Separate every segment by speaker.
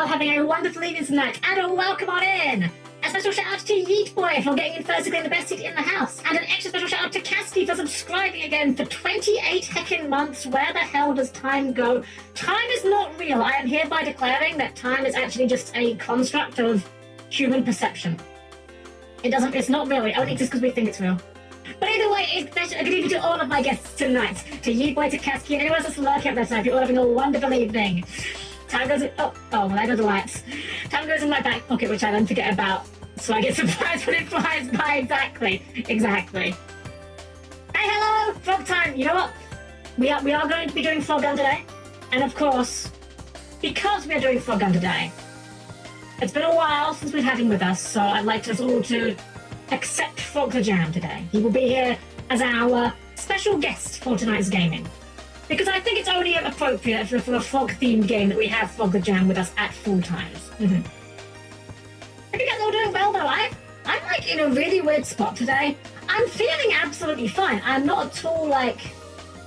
Speaker 1: all having a wonderful evening tonight, and a welcome on in! A special shout out to Yeet Boy for getting in first to clear the best seat in the house, and an extra special shout out to Cassidy for subscribing again for 28 heckin' months. Where the hell does time go? Time is not real. I am hereby declaring that time is actually just a construct of human perception. It's not real. It only exists because we think it's real. But either way, it's special. Good evening to all of my guests tonight. To Yeet Boy, to Cassidy, and anyone else that's lurking up there tonight. You're all having a wonderful evening. Time goes in, well, there go the lights. Time goes in my back pocket, which I then forget about, so I get surprised when it flies by. Exactly. Hey, hello, Frog time. You know what? We are going to be doing Frogun today, and of course, because we are doing Frogun today, it's been a while since we've had him with us, so I'd like us all to accept Frog the Jam today. He will be here as our special guest for tonight's gaming. Because I think it's only appropriate for a frog-themed game that we have Frog the Jam with us at full times. Hope you guys all doing well though. I'm like in a really weird spot today. I'm feeling absolutely fine. I'm not at all like,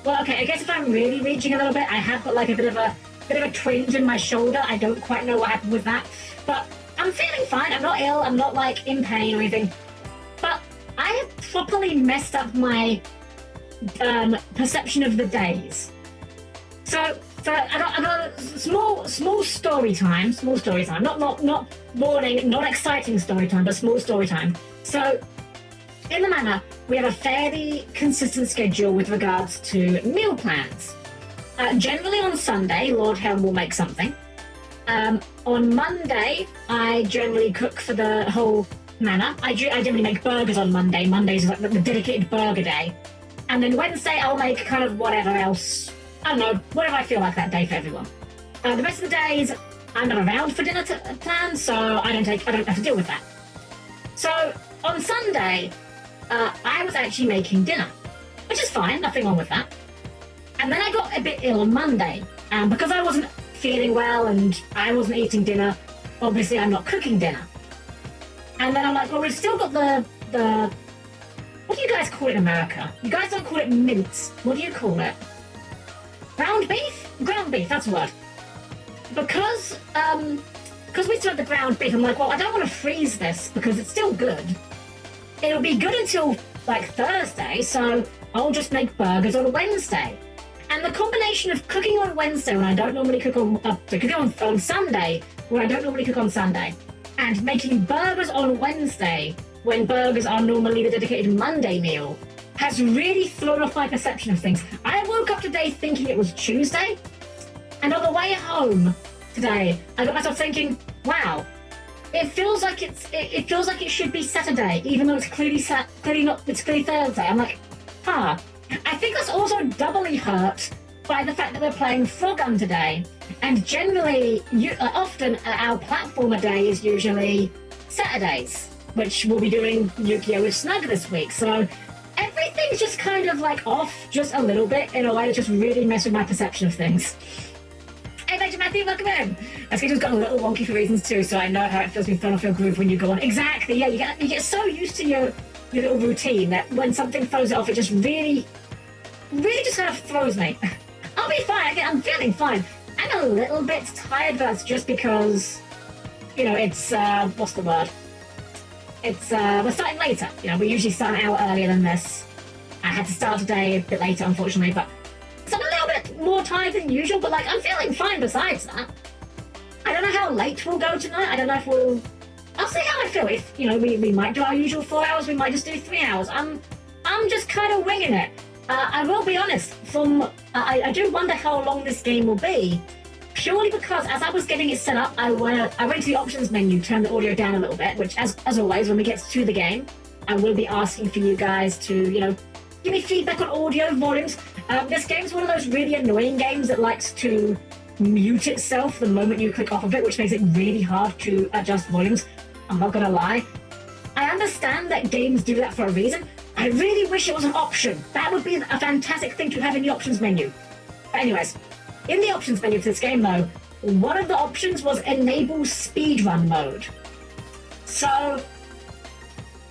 Speaker 1: well, okay, I guess if I'm really reaching a little bit, I have got like a bit of a twinge in my shoulder. I don't quite know what happened with that, but I'm feeling fine. I'm not ill. I'm not like in pain or anything. But I have properly messed up my perception of the days. So I got a small story time. Not boring, not exciting story time, but small story time. So in the manor, we have a fairly consistent schedule with regards to meal plans. Generally on Sunday, Lord Helm will make something. On Monday, I generally cook for the whole manor. I generally make burgers on Monday. Mondays is like the dedicated burger day. And then Wednesday, I'll make kind of whatever else. I don't know, whatever I feel like that day for everyone. The rest of the days, I'm not around for dinner plan, so I don't have to deal with that. So on Sunday, I was actually making dinner, which is fine, nothing wrong with that. And then I got a bit ill on Monday, and because I wasn't feeling well and I wasn't eating dinner, obviously I'm not cooking dinner. And then I'm like, well, we've still got the what do you guys call it in America? You guys don't call it mince. What do you call it? Ground beef? Ground beef, that's the word. Because we still have the ground beef, I'm like, well, I don't want to freeze this because it's still good. It'll be good until like Thursday, so I'll just make burgers on Wednesday. And the combination of cooking on Wednesday when I don't normally cook on Sunday when I don't normally cook on Sunday, and making burgers on Wednesday when burgers are normally the dedicated Monday meal, has really thrown off my perception of things. I woke up today thinking it was Tuesday, and on the way home today, I got myself thinking, wow, it feels like it should be Saturday, even though it's clearly Thursday. I'm like, I think that's also doubly hurt by the fact that we're playing Frogun today, and generally, often our platformer day is usually Saturdays, which we'll be doing Yu-Gi-Oh! With Snug this week. So everything's just kind of like off just a little bit in a way that just really messed with my perception of things. Hey, Major Matthew, welcome in. My schedule's got a little wonky for reasons too, so I know how it feels being thrown off your groove when you go on. Exactly, yeah, you get so used to your little routine that when something throws it off, it just really just kind of throws me. I'll be fine, I'm feeling fine. I'm a little bit tired, but that's just because, it's, what's the word? It's, we're starting later. We usually start an hour earlier than this. I had to start today a bit later, unfortunately, but so I'm a little bit more tired than usual, but, I'm feeling fine besides that. I don't know how late we'll go tonight. I don't know if I'll see how I feel. If, we might do our usual 4 hours, we might just do 3 hours. I'm just kind of winging it. I will be honest, I do wonder how long this game will be, purely because as I was getting it set up, I went to the options menu, turned the audio down a little bit, which as always, when we get to the game, I will be asking for you guys to, give me feedback on audio volumes. This game's one of those really annoying games that likes to mute itself the moment you click off of it, which makes it really hard to adjust volumes. I'm not gonna lie. I understand that games do that for a reason. I really wish it was an option. That would be a fantastic thing to have in the options menu. But anyways, in the options menu for this game though, one of the options was enable speedrun mode. So,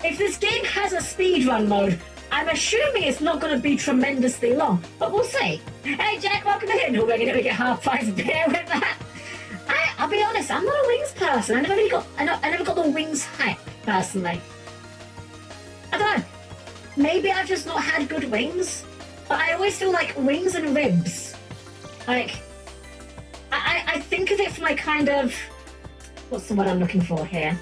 Speaker 1: if this game has a speedrun mode, I'm assuming it's not going to be tremendously long, but we'll see. Hey Jack, welcome in. We're going to get half price beer with that. I'll be honest, I'm not a wings person. I never got the wings hype, personally. I don't know. Maybe I've just not had good wings, but I always feel like wings and ribs. Like, I think of it from like kind of, what's the word I'm looking for here?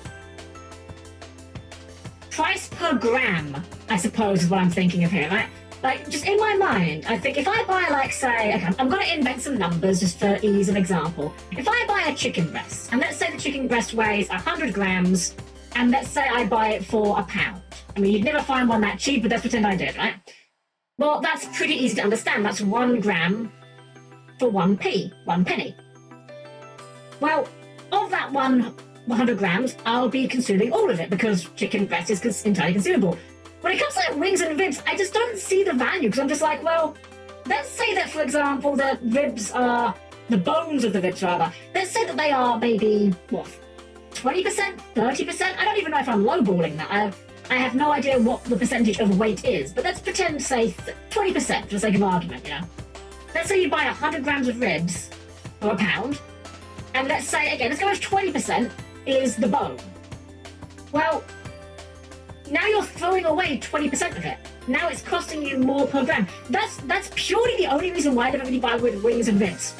Speaker 1: Price per gram, I suppose, is what I'm thinking of here, right? Like, just in my mind, I think if I buy, like, say, okay, I'm going to invent some numbers just for ease of example. If I buy a chicken breast, and let's say the chicken breast weighs 100 grams, and let's say I buy it for £1. I mean, you'd never find one that cheap, but let's pretend I did, right? Well, that's pretty easy to understand. That's 1 gram for 1 penny. Well, of that 100 grams, I'll be consuming all of it because chicken breast is entirely consumable. When it comes to like wings and ribs, I just don't see the value because I'm just like, well, let's say that, for example, the ribs are, the bones of the ribs rather, let's say that they are maybe, what, 20%, 30%? I don't even know if I'm lowballing that. I have no idea what the percentage of weight is, but let's pretend, say, 20% for the sake of argument, you know? Let's say you buy 100 grams of ribs for £1, and let's say, again, let's go with 20% is the bone. Well, now you're throwing away 20% of it. Now it's costing you more per gram. That's purely the only reason why I never really buy with wings and ribs.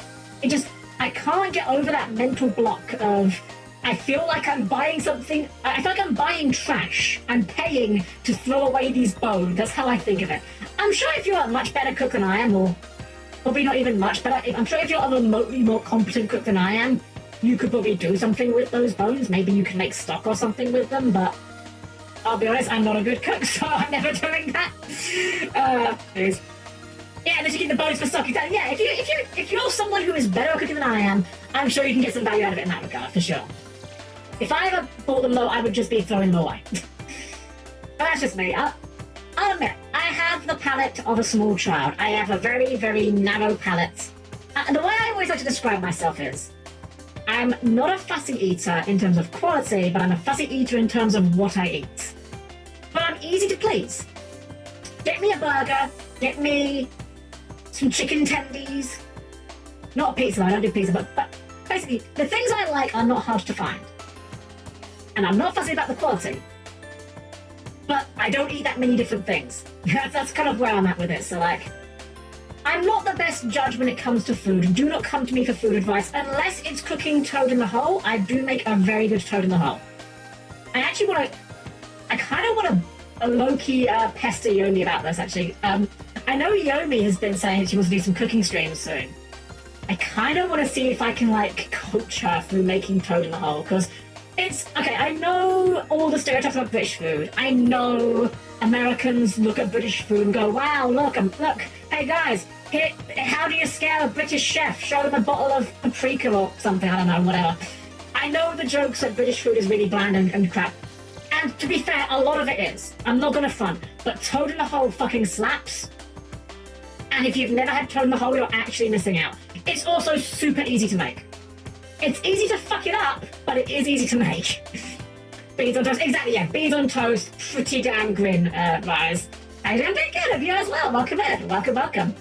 Speaker 1: I can't get over that mental block of, I feel like I'm buying something, I feel like I'm buying trash. I'm paying to throw away these bones. That's how I think of it. I'm sure if you're a much better cook than I am, or probably not even much, but I'm sure if you're a remotely more competent cook than I am, you could probably do something with those bones. Maybe you can make stock or something with them, but I'll be honest, I'm not a good cook, so I'm never doing that. Anyways. Yeah, unless you keep the bones for stock. Yeah, if you're someone who is better at cooking than I am, I'm sure you can get some value out of it in that regard, for sure. If I ever bought them though, I would just be throwing them away. But that's just me. I'll admit, I have the palate of a small child. I have a very, very narrow palate. And the way I always like to describe myself is, I'm not a fussy eater in terms of quality, but I'm a fussy eater in terms of what I eat. But I'm easy to please. Get me a burger, get me some chicken tendies. Not a pizza, I don't do pizza, but basically, the things I like are not hard to find. And I'm not fussy about the quality. But I don't eat that many different things. That's kind of where I'm at with it. So, like, I'm not the best judge when it comes to food. Do not come to me for food advice. Unless it's cooking toad in the hole, I do make a very good toad in the hole. I actually want to... I kind of want to low-key pester Yomi about this, actually. I know Yomi has been saying she wants to do some cooking streams soon. I kind of want to see if I can, like, coach her through making toad in the hole, because it's... Okay, I know all the stereotypes about British food. I know Americans look at British food and go, wow, look, hey guys, here, how do you scale a British chef? Show them a bottle of paprika or something, I don't know, whatever. I know the jokes that British food is really bland and crap. And to be fair, a lot of it is. I'm not gonna front, but toad in the hole fucking slaps. And if you've never had toad in the hole, you're actually missing out. It's also super easy to make. It's easy to fuck it up, but it is easy to make. Beans on toast, exactly, yeah. Beans on toast, pretty damn grin, Rise. I don't think good of you as well. Welcome in, welcome.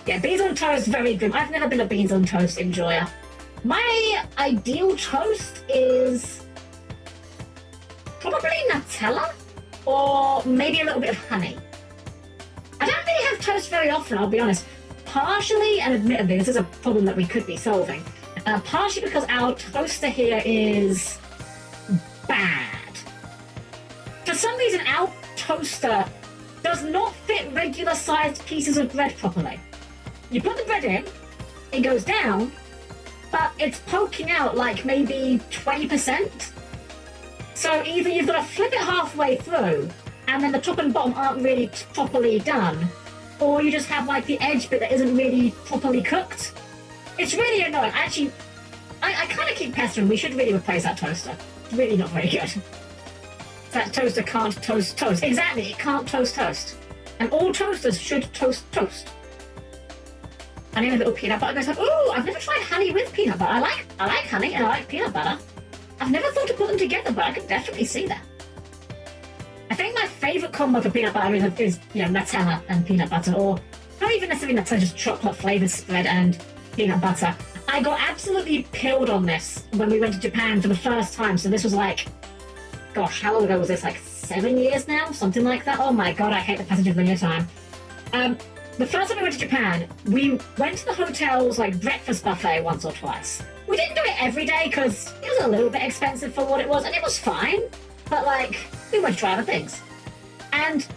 Speaker 1: Yeah, beans on toast, very grim. I've never been a beans on toast enjoyer. My ideal toast is probably Nutella, or maybe a little bit of honey. I don't really have toast very often, I'll be honest. Partially, and admittedly, this is a problem that we could be solving, partially because our toaster here is bad. For some reason, our toaster does not fit regular-sized pieces of bread properly. You put the bread in, it goes down, but it's poking out like maybe 20%. So either you've got to flip it halfway through, and then the top and bottom aren't really properly done, or you just have like the edge bit that isn't really properly cooked. It's really annoying. Actually, I kind of keep pestering. We should really replace that toaster. It's really not very good. That toaster can't toast toast. Exactly, it can't toast toast. And all toasters should toast toast. I need a little peanut butter. Goes like, ooh, I've never tried honey with peanut butter. I like honey and I like peanut butter. I've never thought to put them together, but I could definitely see that. I think my favourite combo for peanut butter is Nutella and peanut butter, or not even necessarily Nutella, just chocolate flavoured spread and peanut butter. I got absolutely pilled on this when we went to Japan for the first time. So this was like, gosh, how long ago was this? Like 7 years now? Something like that? Oh my god, I hate the passage of linear time. The first time we went to Japan, we went to the hotel's like breakfast buffet once or twice. We didn't do it every day because it was a little bit expensive for what it was, and it was fine. But like, we went to try other things. And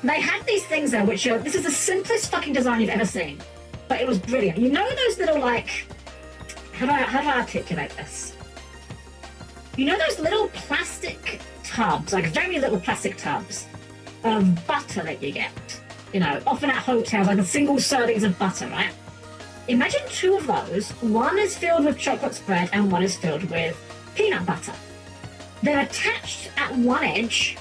Speaker 1: they had these things there which are, this is the simplest fucking design you've ever seen. But it was brilliant. You know those little like, how do I articulate this? You know those little plastic tubs, like very little plastic tubs of butter that you get? You know, often at hotels, like the single servings of butter, right? Imagine 2 of those. One is filled with chocolate spread and one is filled with peanut butter. They're attached at one edge,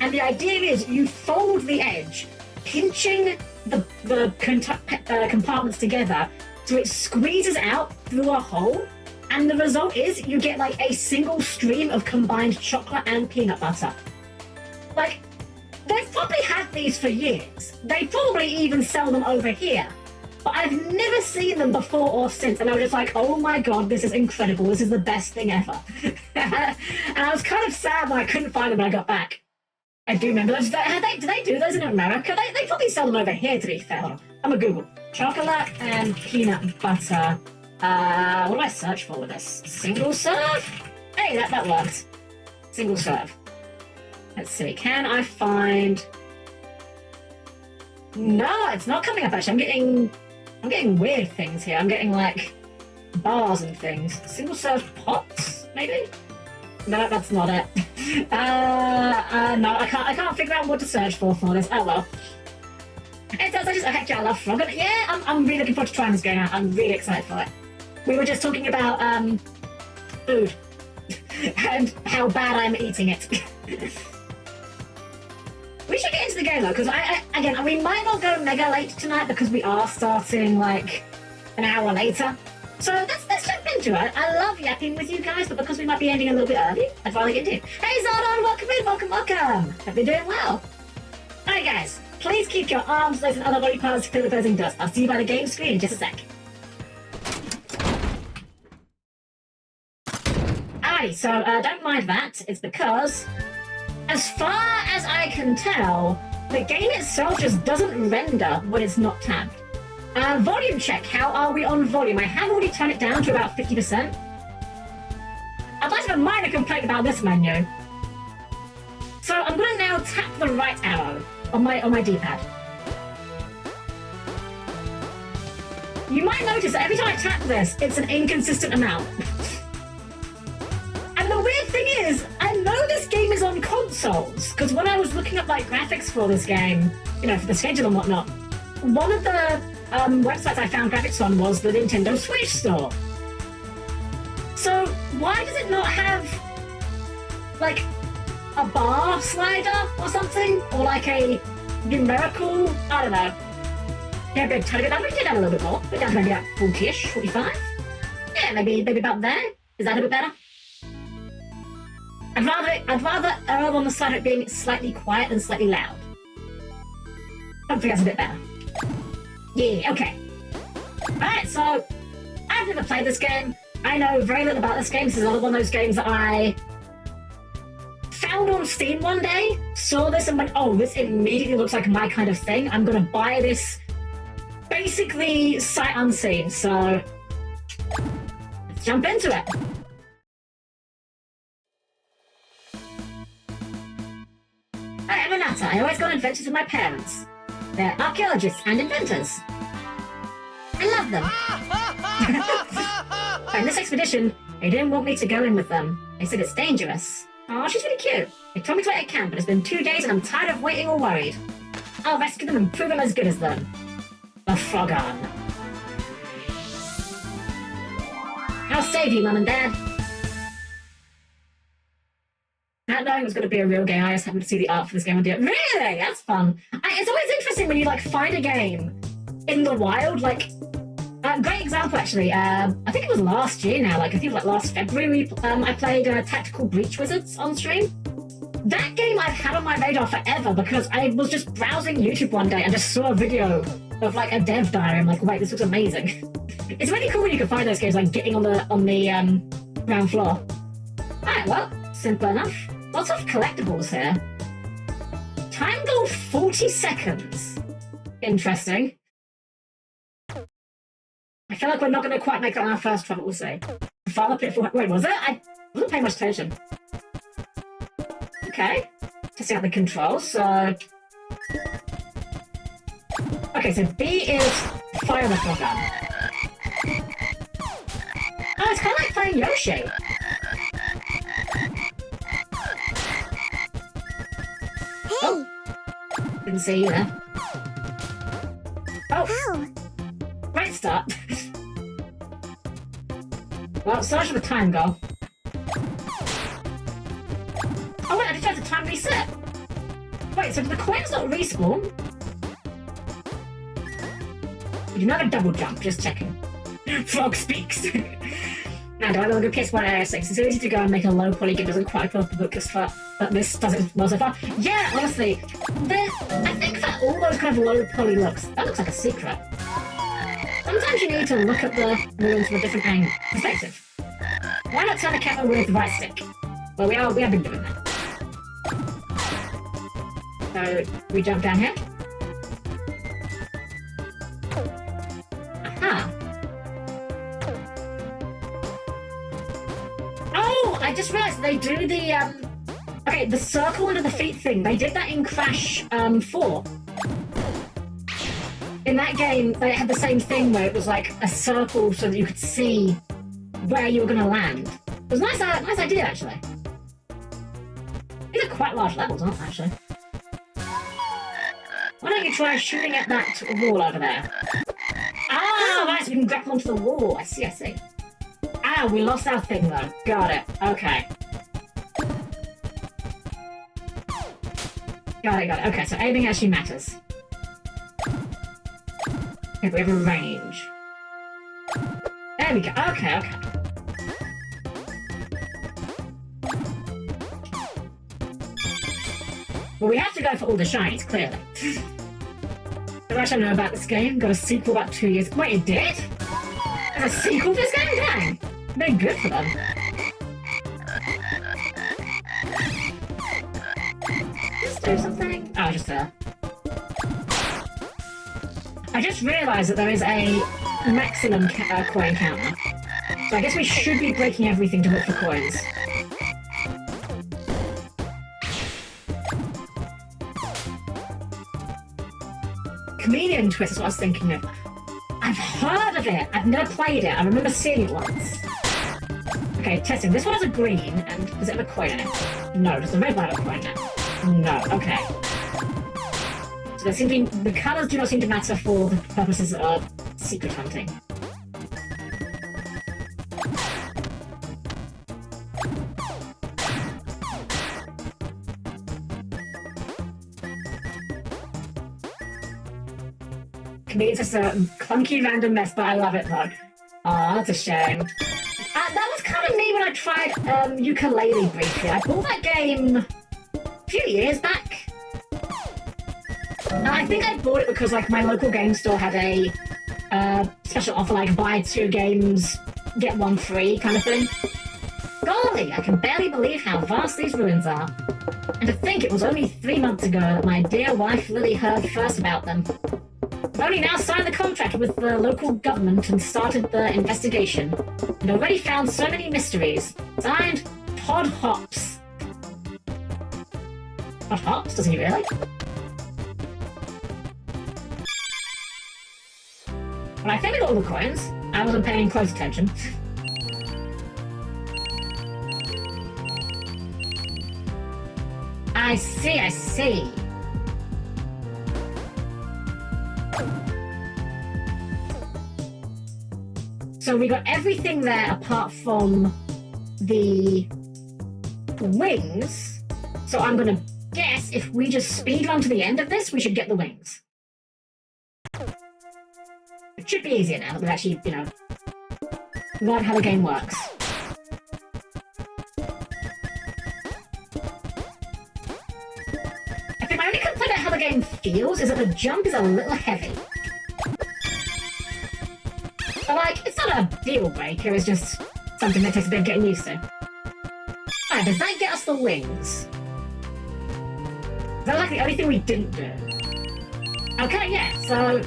Speaker 1: and the idea is you fold the edge, pinching the compartments together so it squeezes out through a hole, and the result is you get like a single stream of combined chocolate and peanut butter. Like, they've probably had these for years. They probably even sell them over here. But I've never seen them before or since, and I was just like, oh my god, this is incredible. This is the best thing ever. And I was kind of sad that I couldn't find them when I got back. I do remember those. Do they do those in America? They probably sell them over here, to be fair. Hold on. I'm gonna Google. Chocolate and peanut butter. What do I search for with this? Single serve? Hey, that works. Single serve. Let's see. Can I find... No, it's not coming up, actually. I'm getting weird things here. I'm getting, like, bars and things. Single serve pots, maybe? No, that's not it. No, I can't figure out what to search for this. Oh, well. It does, I love Frogun. Yeah, I'm really looking forward to trying this game out. I'm really excited for it. We were just talking about, food. And how bad I'm eating it. We should get into the game though, because again, we might not go mega late tonight because we are starting like an hour later. So let's jump into it. I love yapping with you guys, but because we might be ending a little bit early, I'd rather get into it. Hey Zardon, welcome in, welcome. Hope you're doing well. Alright guys, please keep your arms, legs and other body parts clear of opposing dust. I'll see you by the game screen in just a sec. Alrighty, so don't mind that. It's because, as far as I can tell, the game itself just doesn't render when it's not tabbed. Volume check. How are we on volume? I have already turned it down to about 50%. I'd like to have a minor complaint about this menu. So I'm going to now tap the right arrow on my D-pad. You might notice that every time I tap this, it's an inconsistent amount. And the weird thing is, I know this game is on consoles, because when I was looking up like graphics for this game, you know, for the schedule and whatnot, one of the websites I found graphics on was the Nintendo Switch store. So why does it not have like a bar slider or something, or like a numerical? I don't know. Yeah, maybe turn it down. We can get down a little bit more. Put it down to maybe about 40-ish, 45. Yeah, maybe about there. Is that a bit better? I'd rather err on the side of it being slightly quiet than slightly loud. Hopefully that's a bit better. Yeah, okay. Alright, so I've never played this game. I know very little about this game. This is another one of those games that I found on Steam one day, saw this and went, oh, this immediately looks like my kind of thing. I'm gonna buy this basically sight unseen, so let's jump into it. I'm Renata. I always go on adventures with my parents. They're archaeologists and inventors. I love them. On this expedition, they didn't want me to go in with them. They said it's dangerous. Oh, she's really cute. They told me to wait at camp, but it's been 2 days and I'm tired of waiting or worried. I'll rescue them and prove I'm as good as them. The Frogun. I'll save you, Mum and Dad. Not knowing it was going to be a real game, I just happened to see the art for this game and do it. Really? That's fun. It's always interesting when you like find a game in the wild. Like, great example actually. I think it was last year now. Like I think it was like last February. I played Tactical Breach Wizards on stream. That game I've had on my radar forever because I was just browsing YouTube one day and just saw a video of like a dev diary. I'm like, wait, this looks amazing. It's really cool when you can find those games like getting on the ground floor. Alright, well, simple enough. Lots of collectibles here. Time goal 40 seconds. Interesting. I feel like we're not going to quite make it on our first try, but we'll see. Father Pit for... Wait, was it? I wasn't paying much attention. Okay. Testing out the controls, so... Okay, so B is fire the Frogun. Oh, it's kind of like playing Yoshi. Oh! Didn't see you there. Oh! Great start. Well, so much for the time goal. Oh wait, I just tried the time reset. Wait, so did the coins not respawn? You do not have a double jump, just checking. Frog speaks. Now, do I have a good case 1 area 6? It's easy to go and make a low poly game doesn't quite fill up the book as far, but this does it well so far. Yeah, honestly, I think for all those kind of low poly looks, that looks like a secret. Sometimes you need to look at the ruins from a different perspective. Why not turn the camera with the right stick? Well, we have been doing that. So, we jump down here. Aha! Oh, I just realized they do the, okay, the circle under the feet thing. They did that in Crash 4. In that game, they had the same thing where it was like a circle so that you could see where you were going to land. It was a nice idea, actually. These are quite large levels, aren't they, actually? Why don't you try shooting at that wall over there? Ah, right, so we can grapple onto the wall. I see. Ah, we lost our thing, though. Got it. Okay. Got it. Okay, so aiming actually matters. Okay, we have a range. There we go. Okay. Well, we have to go for all the shinies, clearly. The much I know about this game. Got a sequel about 2 years. Wait, it did? There's a sequel for this game? Dang. Very good for them. Let's do something. Oh, just there. I just realised that there is a maximum coin counter. So I guess we should be breaking everything to look for coins. Chameleon Twist is what I was thinking of. I've heard of it. I've never played it. I remember seeing it once. Okay, testing. This one has a green, and does it have a coin in it? No. Does the red one have a coin in it? No. Okay. So there seem to be, the colours do not seem to matter for the purposes of secret hunting. It's just a clunky random mess, but I love it though. Aw, that's a shame. That was kind of me when I tried Ukulele briefly. I bought that game a few years back. I think I bought it because like my local game store had a special offer, like buy 2 games, get 1 free kind of thing. Golly, I can barely believe how vast these ruins are. And to think it was only 3 months ago that my dear wife Lily heard first about them. I've only now signed the contract with the local government and started the investigation, and already found so many mysteries. Signed, Todd Hops. Todd Hops? Doesn't he really? Well, I think we got all the coins. I wasn't paying close attention. I see. So we got everything there apart from the wings. So I'm going to guess if we just speed run to the end of this, we should get the wings. It should be easier now that we've actually, learned how the game works. the game feels is that the jump is a little heavy. But, like, it's not a deal breaker, it's just something that takes a bit of getting used to. Alright, does that get us the wings? Is that like the only thing we didn't do? Okay, yeah, so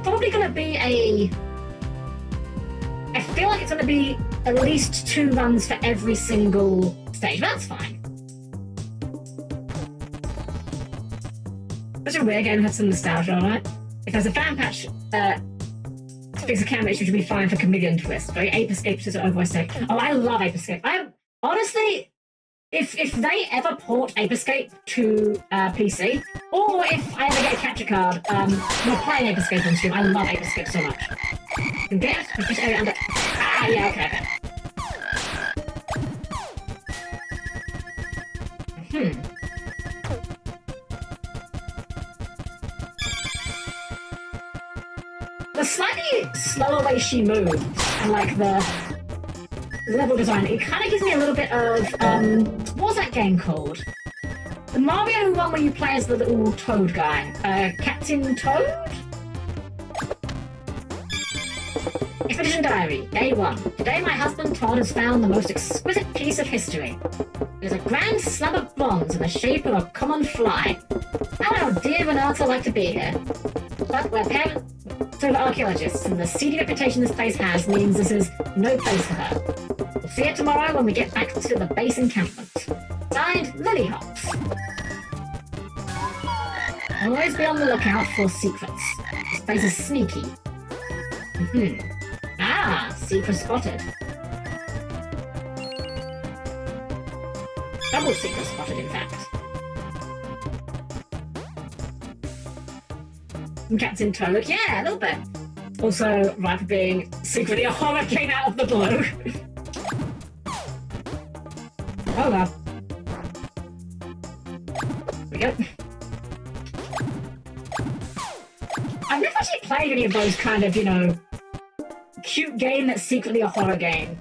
Speaker 1: probably gonna be I feel like it's gonna be at least 2 runs for every single stage, but that's fine. Such a weird game that has some nostalgia on it. If there's a fan patch to fix a camera issue, should be fine for Chameleon Twist. Very Ape Escape to Overstate. Oh, I love Ape Escape. Honestly, if they ever port Ape Escape to PC, or if I ever get a capture card, we're playing Ape Escape on stream. I love Ape Escape so much. You can get this area under. Ah, yeah, okay. The slightly slower way she moves, and like the level design, it kind of gives me a little bit of, what was that game called? The Mario one where you play as the little toad guy. Captain Toad? Expedition Diary, Day 1. Today my husband Todd has found the most exquisite piece of history. It is a grand slab of bronze in the shape of a common fly. How dear Renata like to be here. But we're parents of archaeologists, and the seedy reputation this place has means this is no place for her. We'll see her tomorrow when we get back to the base encampment. Signed, Lily Hops. Always be on the lookout for secrets. This place is sneaky. Ah, secret spotted. Double secret spotted, in fact. And Captain Toad, yeah, a little bit. Also, right for being secretly a horror came out of the blue. Oh well. There we go. I've never actually played any of those kind of, you know, cute game that's secretly a horror game.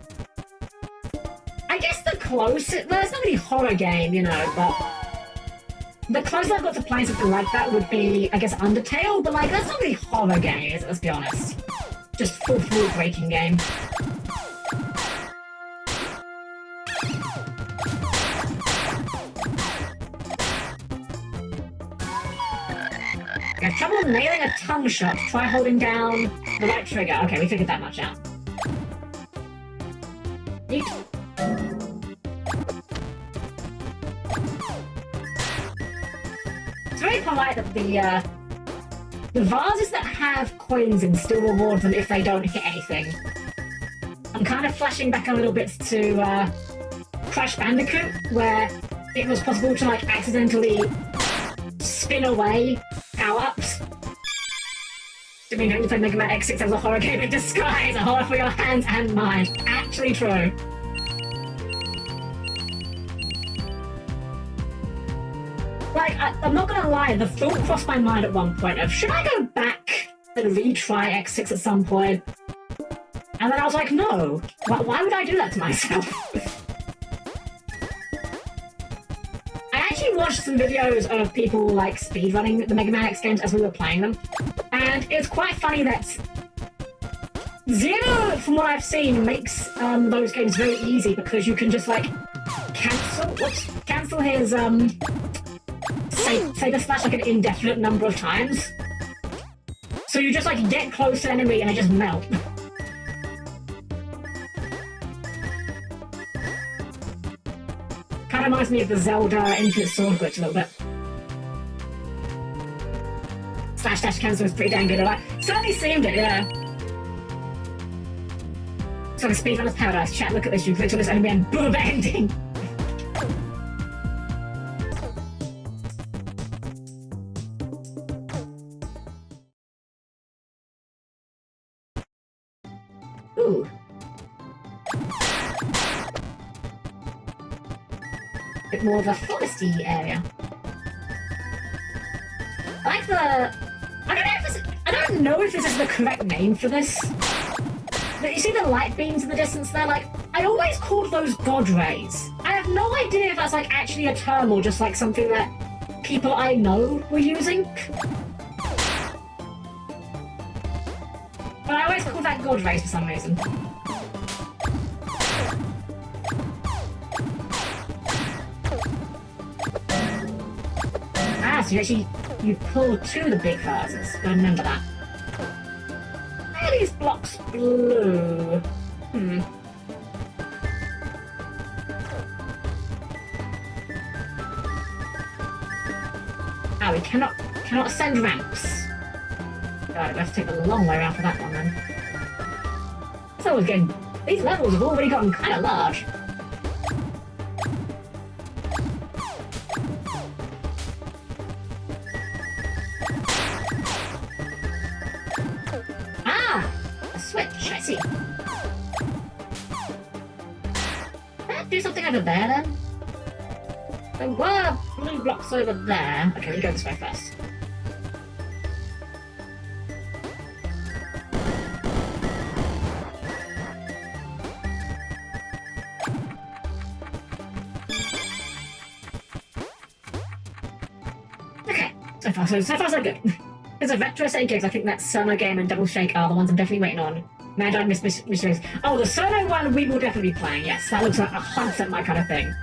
Speaker 1: I guess the closest, well, it's not really a horror game, you know, but the closest I've got to playing something like that would be, I guess, Undertale, but like, that's not really a horror game, is it? Let's be honest. Just full breaking game. I have trouble nailing a tongue shot. Try holding down the right trigger. Okay, we figured that much out. Neat. It's very polite that the vases that have coins in still reward them if they don't hit anything. I'm kind of flashing back a little bit to Crash Bandicoot, where it was possible to like accidentally spin away power-ups. I mean, don't you play Mega Man X6 as a horror game in disguise? A horror for your hands and mind. Actually true. Like, I'm not gonna lie, the thought crossed my mind at one point of, should I go back and retry X6 at some point? And then I was like, no. Why would I do that to myself? I actually watched some videos of people, like, speedrunning the Mega Man X games as we were playing them. And it's quite funny that Zero, from what I've seen, makes those games very easy because you can just, like, cancel his, Saber Slash like an indefinite number of times. So you just like get close to the enemy and they just melt. Kind of reminds me of the Zelda Infinite Sword glitch a little bit. Slash dash cancel was pretty dang good, alright? Certainly seemed it, yeah. So the speedrunner's paradise. Chat, look at this, you glitch on this enemy and boom, ending! Ooh. Bit more of a foresty area. I like the... I don't know if this is the correct name for this. But you see the light beams in the distance there? Like, I always called those God rays. I have no idea if that's like actually a term or just like something that people I know were using. But I always call that God Race for some reason. Ah, so you pull to the big vases. I remember that. Why are these blocks blue? Ah, we cannot ascend ramps. God, we have to take the long way around for that one then. So we're getting... These levels have already gotten kind of large. Ah! A switch, I see. Can I do something over there then? There were blue blocks over there. Okay, we go this way first. Okay, so far so good. There's a retro setting games. I think that Sono game and Double Shake are the ones I'm definitely waiting on. Magi Mysteries. Oh, the Sono one we will definitely be playing. Yes, that looks like 100% my kind of thing.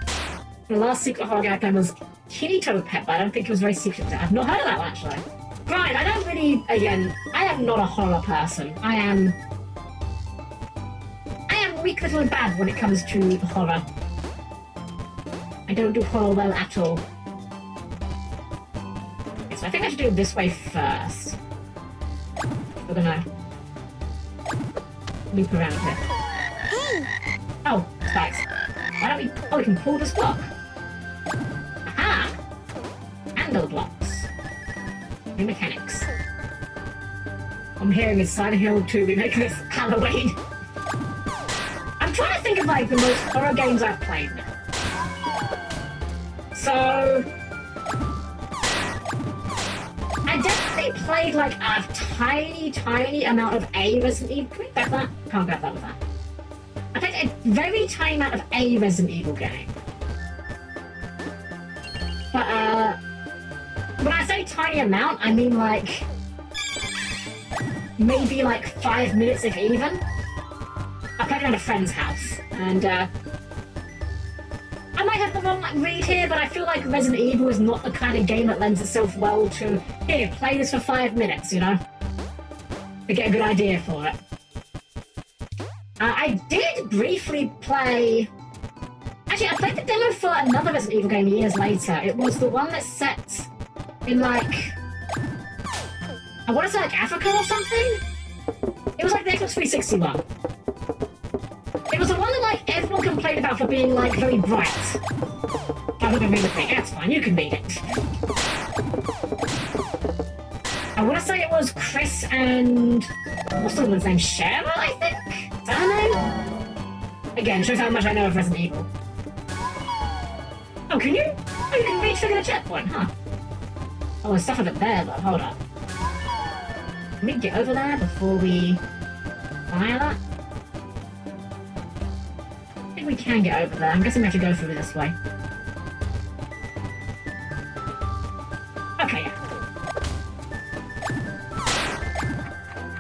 Speaker 1: The last secret horror game I played was Kinito Pet, but I don't think it was very secret. I've not heard of that one actually. Right, I don't really. Again, I am not a horror person. I am weak, little, and bad when it comes to horror. I don't do horror well at all. Okay, so I think I should do it this way first. We're gonna loop around here. Oh, spikes. Why don't we... Oh, we can pull this block. Aha! Handle blocks. New mechanics. I'm hearing is Silent Hill 2 remake this Halloween. I'm trying to think of, like, the most horror games I've played now. So... I definitely played, like, a tiny amount of a Resident Evil. Can we grab that? Can't grab that with that. I played a very tiny amount of a Resident Evil game. But, when I say tiny amount, I mean, like... maybe, like, 5 minutes if even. I played it at a friend's house, and, I might have the wrong, like, read here, but I feel like Resident Evil is not the kind of game that lends itself well to, here, play this for 5 minutes, you know? To get a good idea for it. I did briefly play... Actually, I played the demo for another Resident Evil game years later. It was the one that's set in, like... I want to say, like, Africa or something? It was like the Xbox 360 one. It was the one that, like, everyone complained about for being, like, very bright. I'm not gonna read the thing. That's fine, you can read it. I want to say it was Chris and... what's the woman's name? Shara, I think? Is that her name? Again, shows how much I know of Resident Evil. Oh, can you? Oh, you can re-trigger the checkpoint, huh? Oh, there's stuff over there, though. Hold up. Can we get over there before we fire that? I think we can get over there. I'm guessing we have to go through this way. Okay, yeah.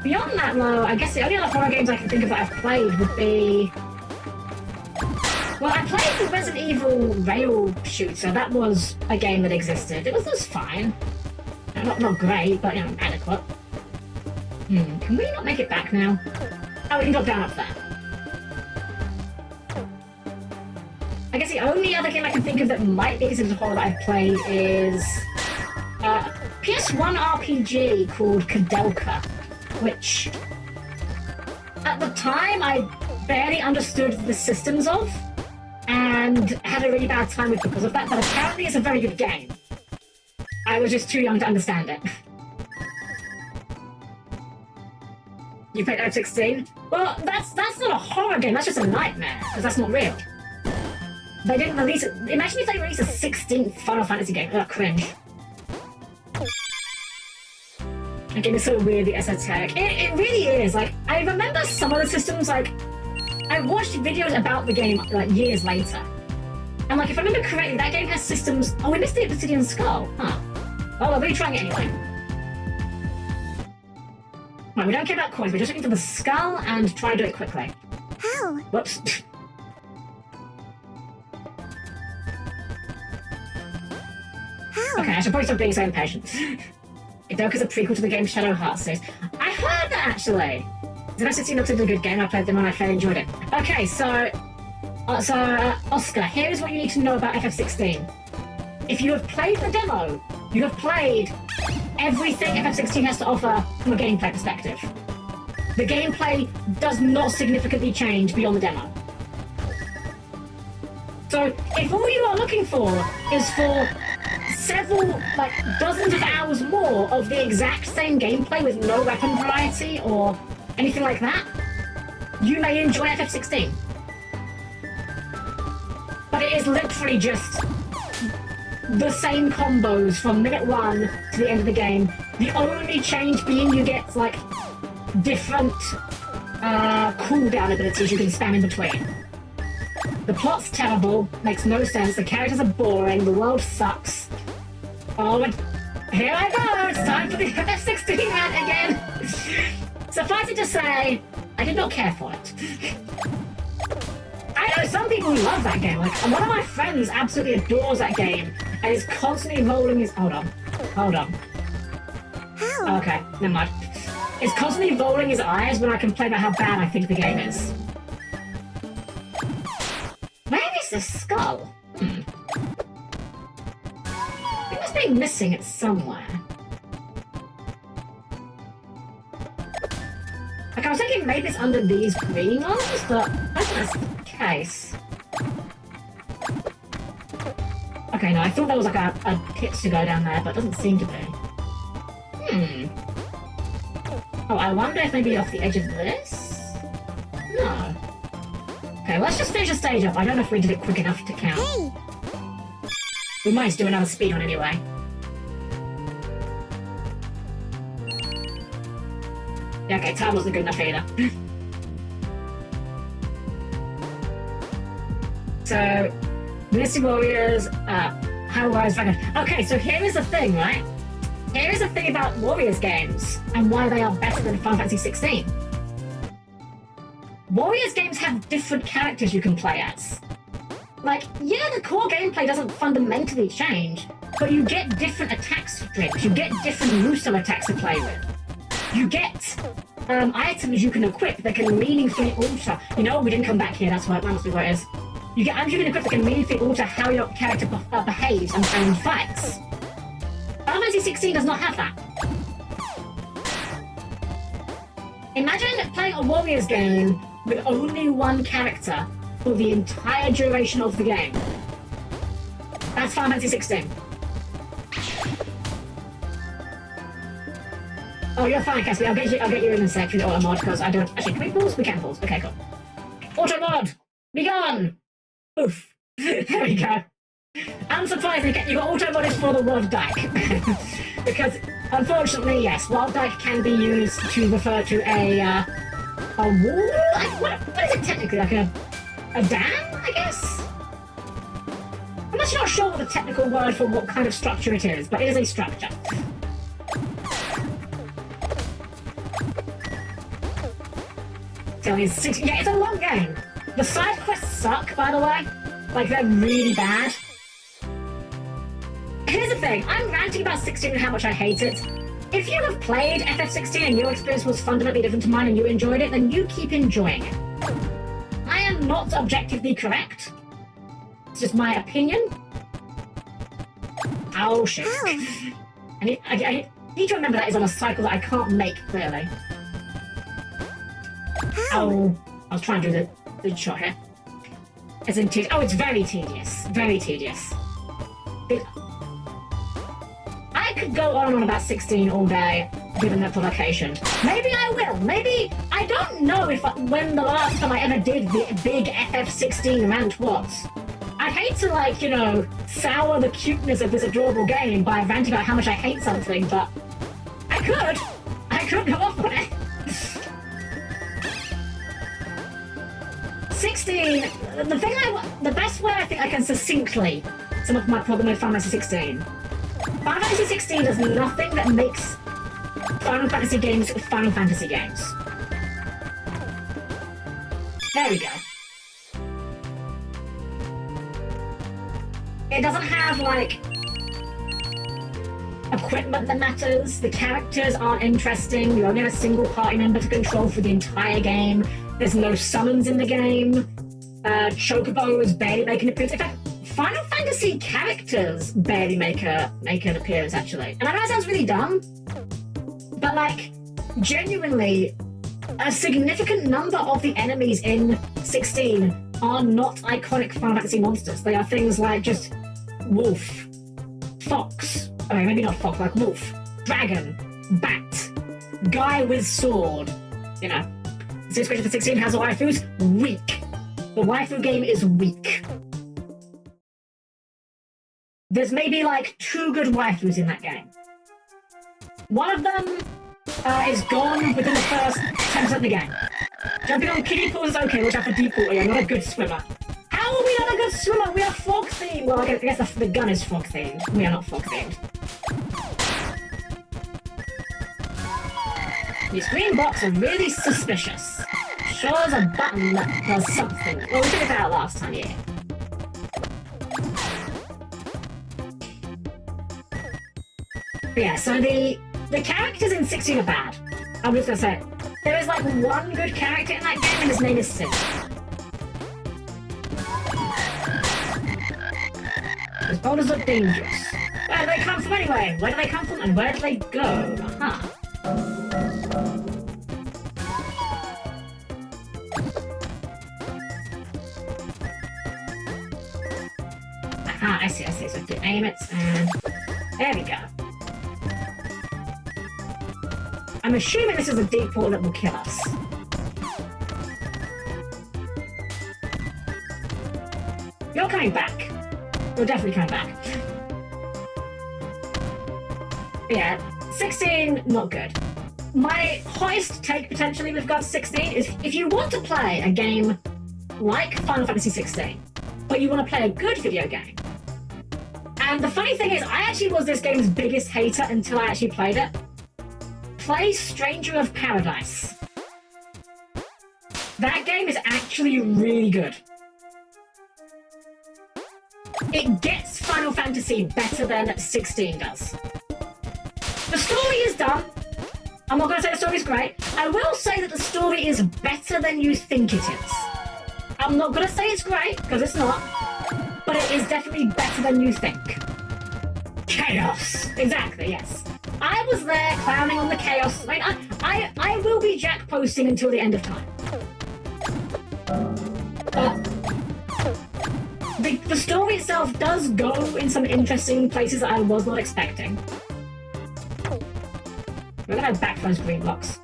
Speaker 1: Beyond that, though, I guess the only other horror games I can think of that I've played would be... Well, I played the Resident Evil Rail Shooter. That was a game that existed. It was fine. Not great, but, you know, adequate. Can we not make it back now? Oh, we can drop down up there. I guess the only other game I can think of that might be considered horror that I've played is... PS1 RPG called Kadelka, which... at the time, I barely understood the systems of, and had a really bad time with because of that, but apparently it's a very good game. I was just too young to understand it. You played F-16? Well, that's not a horror game, that's just a nightmare, because that's not real. They didn't release it. Imagine if they released a 16th Final Fantasy game. Ugh, cringe. The game is so weirdly esoteric. It really is. Like, I remember some of the systems, like, I watched videos about the game, like, years later. And, And like, if I remember correctly, that game has systems... Oh, we missed the Obsidian Skull. Huh. Oh, well, we're trying it anyway. Right, we don't care about coins. We're just looking for the skull and try and do it quickly.
Speaker 2: How?
Speaker 1: Whoops.
Speaker 2: How?
Speaker 1: Okay, I should probably stop being so impatient. Idoka's is a prequel to the game Shadow Heart series. I heard that, actually. FF16 looks like a good game. I played them and I fairly enjoyed it. Okay, so Oscar, here is what you need to know about FF16. If you have played the demo, you have played everything FF16 has to offer from a gameplay perspective. The gameplay does not significantly change beyond the demo. So, if all you are looking for is for several, like, dozens of hours more of the exact same gameplay with no weapon variety or anything like that, you may enjoy FF16. But it is literally just the same combos from minute 1 to the end of the game. The only change being you get, like, different cooldown abilities you can spam in between. The plot's terrible, makes no sense, the characters are boring, the world sucks. Oh, and here I go! It's time for the FF16 rant again! Suffice it to say, I did not care for it. I know some people love that game. Like, one of my friends absolutely adores that game and is constantly rolling his... Hold on.
Speaker 2: How?
Speaker 1: Okay, never mind. Is constantly rolling his eyes when I complain about how bad I think the game is. Where is the skull? It must be missing it somewhere. Like, I was thinking maybe it's under these green ones, but I think that's the case. Okay, no, I thought there was like a pit to go down there, but it doesn't seem to be. Oh, I wonder if maybe off the edge of this? No. Okay, let's just finish the stage up. I don't know if we did it quick enough to count.
Speaker 2: Hey!
Speaker 1: We might do another speed one anyway. Yeah, okay, time wasn't good enough either. So, Mystic Warriors, How Rise Dragon. Okay, so here is the thing, right? Here is the thing about Warriors games and why they are better than Final Fantasy 16. Warriors games have different characters you can play as. Like, yeah, the core gameplay doesn't fundamentally change, but you get different attack strings, you get different Muso attacks to play with. You get items you can equip that can meaningfully alter... You know, we didn't come back here, that's why that must be where it is. You get items you can equip that can meaningfully alter how your character behaves and fights. Final Fantasy 16 does not have that. Imagine playing a Warriors game with only one character for the entire duration of the game. That's Final Fantasy 16. Oh, you're fine, Cassie. I'll get you in a sec for the auto mod because I don't... Actually, can we pause? We can pause. Okay, cool. Auto mod! Be gone! Oof. There we go. Unsurprisingly, you got auto modded for the Rod Dyke. Because, unfortunately, yes, Wild Dyke can be used to refer to a wall? What is it technically? Like a dam, I guess? I'm actually not sure what the technical word for what kind of structure it is, but it is a structure. So yeah, it's a long game. The side quests suck, by the way. Like, they're really bad. Here's the thing, I'm ranting about 16 and how much I hate it. If you have played FF16 and your experience was fundamentally different to mine and you enjoyed it, then you keep enjoying it. I am not objectively correct. It's just my opinion. Oh, shit. I need to remember that is on a cycle that I can't make, clearly. Oh, I was trying to do the shot here. It's it's very tedious. Very tedious. I could go on and on about 16 all day, given the provocation. Maybe I will. Maybe... I don't know when the last time I ever did the big FF16 rant was. I'd hate to, like, you know, sour the cuteness of this adorable game by ranting about how much I hate something, but... I could go off on it. 16, the best way I think I can succinctly sum up my problem with Final Fantasy 16. Final Fantasy 16 does nothing that makes Final Fantasy games Final Fantasy games. There we go. It doesn't have, like, equipment that matters. The characters aren't interesting. You only have a single party member to control for the entire game. There's no summons in the game. Chocobos barely make an appearance. In fact, Final Fantasy characters barely make an appearance, actually. And I know it sounds really dumb, but, like, genuinely, a significant number of the enemies in 16 are not iconic Final Fantasy monsters. They are things like just wolf, fox, okay, maybe not fox, like wolf, dragon, bat, guy with sword, you know. The situation for 16 has waifus, weak. The waifu game is weak. There's maybe like 2 good waifus in that game. One of them is gone within the first 10% of the game. Jumping on kiddie pools is okay, watch out for deep water, you're not a good swimmer. How are we not a good swimmer? We are frog themed. Well, I guess the gun is frog themed. We are not frog themed. These green blocks are really suspicious. Sure as a button that does something. Well, we figured that out last time, yeah. But yeah, so the characters in 16 are bad. I'm just gonna say it. There is like one good character in that game, and his name is Sid. Those boulders look dangerous. Where do they come from anyway? Where do they come from and where do they go? Aha. Aha, I see. So to aim it and there we go. I'm assuming this is a deep portal that will kill us. You're coming back. You're definitely coming back. Yeah, 16, not good. My hottest take potentially with regards to 16 is if you want to play a game like Final Fantasy 16, but you want to play a good video game. And the funny thing is, I actually was this game's biggest hater until I actually played it. Play Stranger of Paradise. That game is actually really good. It gets Final Fantasy better than 16 does. The story is done. I'm not going to say the story is great. I will say that the story is better than you think it is. I'm not going to say it's great, because it's not. But it is definitely better than you think. Chaos. Exactly, yes. I was there clowning on the chaos. I mean, I will be Jack posting until the end of time. The story itself does go in some interesting places that I was not expecting. We're gonna have back those green blocks.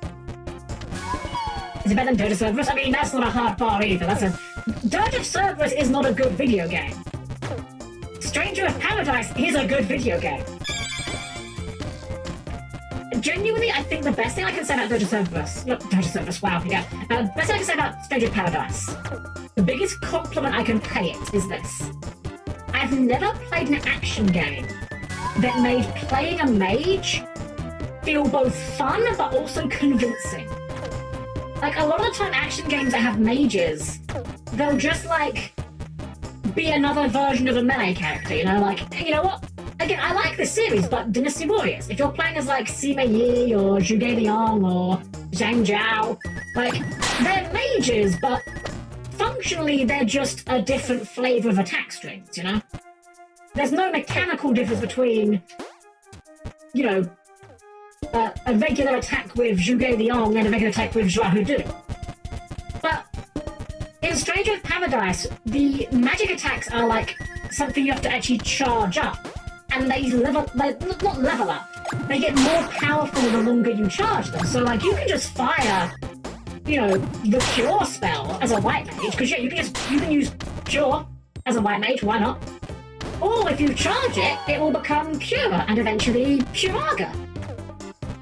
Speaker 1: Is it better than Dirge of Cerberus? I mean, that's not a hard bar either. Dirge of Cerberus is not a good video game. Stranger of Paradise is a good video game. Genuinely, I think the best thing I can say about Dirge of Cerberus... No, Dirge of Cerberus, wow, yeah. The best thing I can say about Stranger of Paradise, the biggest compliment I can pay it is this. I've never played an action game that made playing a mage feel both fun but also convincing. Like, a lot of the time action games that have mages, they'll just, like, be another version of a melee character, you know? Like, you know what? Again, I like this series, but Dynasty Warriors, if you're playing as, like, Sima Yi or Zhuge Liang or Zhang Zhao, like, they're mages, but functionally they're just a different flavor of attack strings, you know? There's no mechanical difference between, you know, a regular attack with Zhuge Liang and a regular attack with Zhua Hudu. But in Stranger of Paradise, the magic attacks are like something you have to actually charge up. And they not level up. They get more powerful the longer you charge them. So like you can just fire, you know, the Cure spell as a white mage, because yeah, you can use Cure as a white mage, why not? Or if you charge it, it will become Cure and eventually Curaga.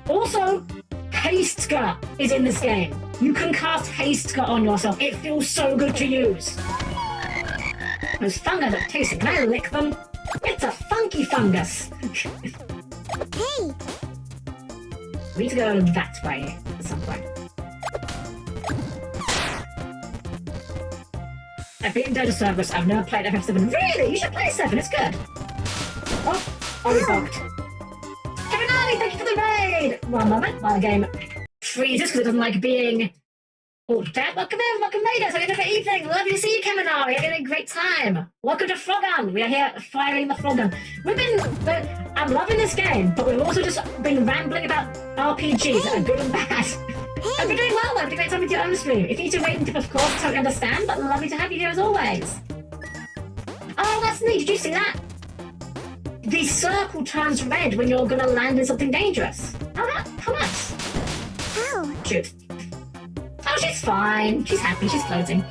Speaker 1: Also, Haste Skirt is in this game. You can cast Haste on yourself. It feels so good to use. Those fungi look tasty. Can I lick them? It's a funky fungus.
Speaker 2: Hey!
Speaker 1: We need to go that way at some point. I've beaten Doja Cerberus. I've never played FF7. Really? You should play 7. It's good. Oh, we bugged. Kevin Ali, thank you for the raid! One moment while the game freezes because it doesn't like being... Oh, Dad, welcome in, welcome ladies. How are you doing for evening? Lovely to see you, Kaminari. You're having a great time. Welcome to Frogun. We are here firing the Frogun. I'm loving this game, but we've also just been rambling about RPGs that are good and bad. And we're doing well, though. Having a great time with your own stream. If you need to rate and tip, of course, totally understand, but lovely to have you here as always. Oh, that's neat. Did you see that? The circle turns red when you're gonna land in something dangerous. How nuts?
Speaker 2: How?
Speaker 1: Shoot. Oh, she's fine. She's happy. She's floating.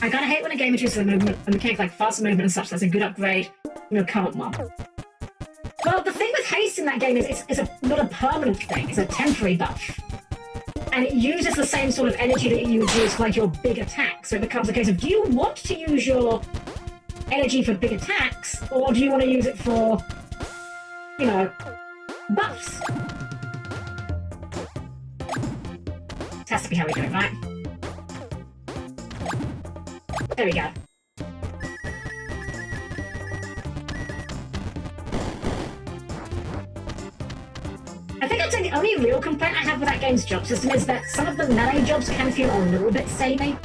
Speaker 1: I kinda hate when a game introduces a mechanic like faster movement and such. That's a good upgrade from your current one. Well, the thing with haste in that game is it's not a permanent thing. It's a temporary buff. And it uses the same sort of energy that you would use for like your big attacks. So it becomes a case of, do you want to use your energy for big attacks, or do you want to use it for, you know, buffs? This has to be how we do it, right? There we go. I think I'd say the only real complaint I have with that game's job system is that some of the melee jobs can feel a little bit samey.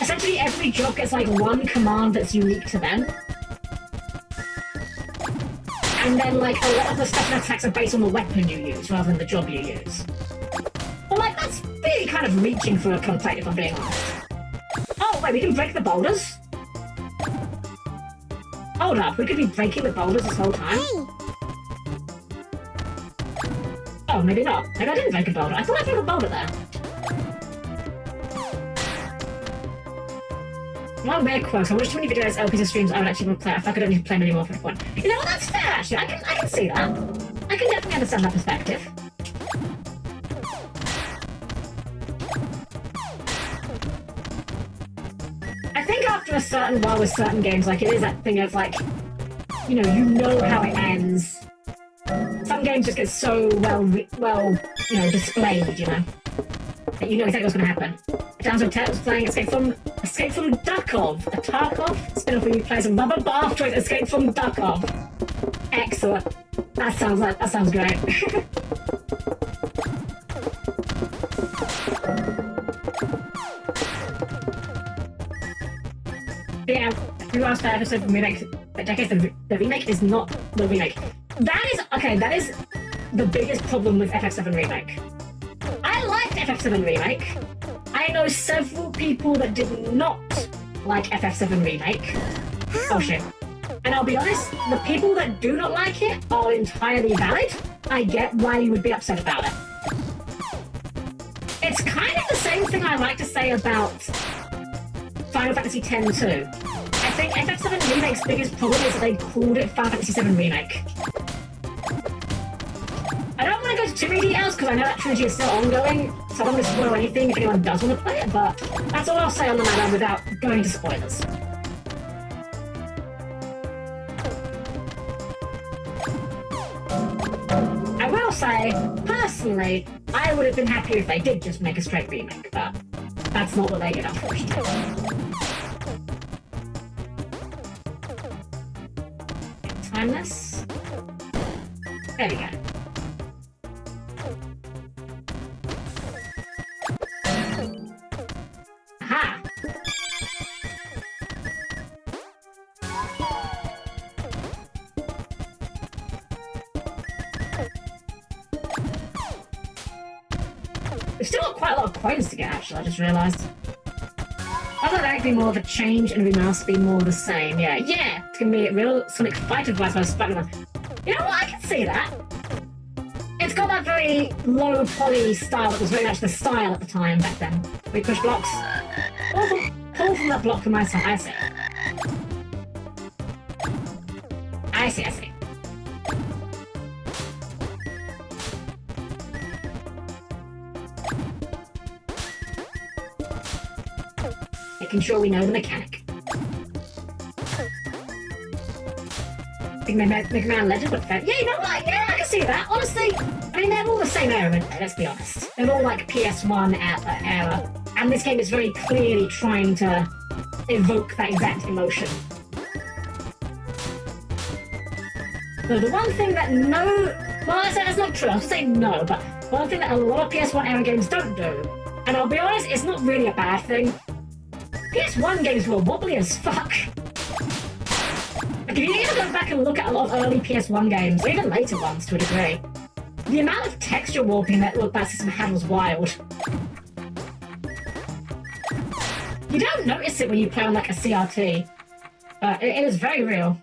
Speaker 1: Essentially, every job gets like one command that's unique to them. And then like a lot of the special attacks are based on the weapon you use rather than the job you use. Well, like, that's really kind of reaching for a complaint, if I'm being honest. Oh, wait, we can break the boulders? Hold up, we could be breaking the boulders this whole time?
Speaker 2: Hey!
Speaker 1: Oh, maybe not. Maybe I didn't break a boulder. I thought I broke a boulder there. Well, weird quotes. I watched too many videos, LPs, and streams I would actually play. I feel like I don't need to play them anymore for the point. You know what? That's fair, actually. I can see that. I can definitely understand that perspective. I think after a certain while with certain games, like, it is that thing of, like, you know how it ends. Some games just get so well, you know, displayed, you know, that you know exactly what's going to happen. Downside Turtles playing Escape from Duckov, a Tarkov spin-off where you play some rubber bath toys. Escape from Duckov. Excellent. That sounds great. Yeah, you asked that episode from remake. But I guess the remake is not the remake. That is the biggest problem with FF7 Remake. I liked FF7 Remake. I know several people that did not like FF7 Remake. Oh shit. And I'll be honest, the people that do not like it are entirely valid. I get why you would be upset about it. It's kind of the same thing I like to say about Final Fantasy X too. I think FF7 Remake's biggest problem is that they called it Final Fantasy VII Remake. I don't want to go into too many details because I know that trilogy is still ongoing, so I don't want to spoil anything if anyone does want to play it, but that's all I'll say on the matter without going into spoilers. I will say, personally, I would have been happy if they did just make a straight remake, but that's not what they did, unfortunately. Timeless. There we go. Aha! We've still got quite a lot of coins to get, actually, I just realised. I thought that would be more of a change and remaster be more the same. Yeah, it's gonna be a real Sonic Fighter vibes by Spider-Man. You know what? I can see that. It's got that very low poly style that was very much the style at the time back then. We push blocks. Pull from that block from my side. I see. making sure we know the mechanic. Mega Man Legend, but fair. Yeah, you know what? Yeah, I can see that. Honestly, I mean, they're all the same era, aren't they? Let's be honest. They're all like PS1 era. And this game is very clearly trying to evoke that exact emotion. So the one thing that well, that's not true. I was say no, but one thing that a lot of PS1 era games don't do, and I'll be honest, it's not really a bad thing. PS1 games were wobbly as fuck. Like, if you even go back and look at a lot of early PS1 games, or even later ones to a degree, the amount of texture warping that that system had was wild. You don't notice it when you play on like a CRT, but it is very real.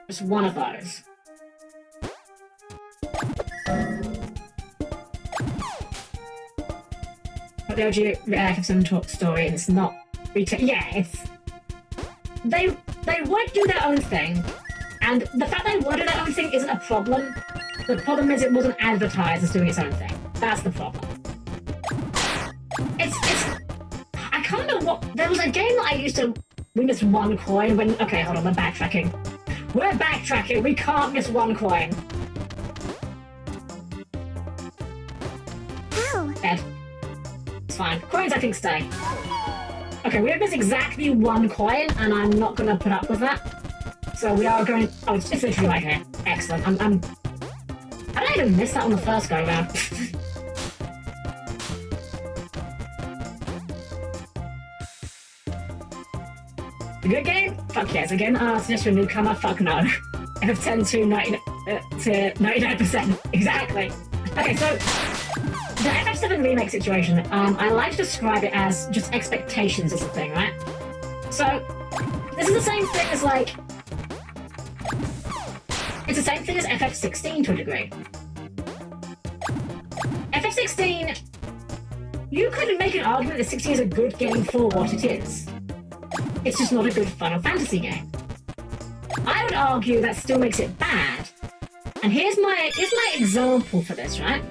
Speaker 1: Just one of those. But the OG FF7 talk story, and it's not yeah, it's they would do their own thing, and the fact they would do their own thing isn't a problem. The problem is it wasn't advertised as doing its own thing. That's the problem. It's I can't remember what there was a game that I used to we missed one coin when okay, hold on, we're backtracking. We're backtracking, we can't miss one coin.
Speaker 2: Ow.
Speaker 1: Dead. It's fine. Coins I think stay. Okay, we have missed exactly one coin, and I'm not gonna put up with that. So we are going. Oh, it's literally right here. Excellent. I don't even miss that on the first go round. A good game? Fuck yes. Again, suggest for a newcomer? Fuck no. FF10 to 99%. Exactly. Okay, so the FF7 remake situation, I like to describe it as just expectations is the thing, right? So, this is the same thing as like... It's the same thing as FF16 to a degree. FF16... You could make an argument that 16 is a good game for what it is. It's just not a good Final Fantasy game. I would argue that still makes it bad. And here's my example for this, right?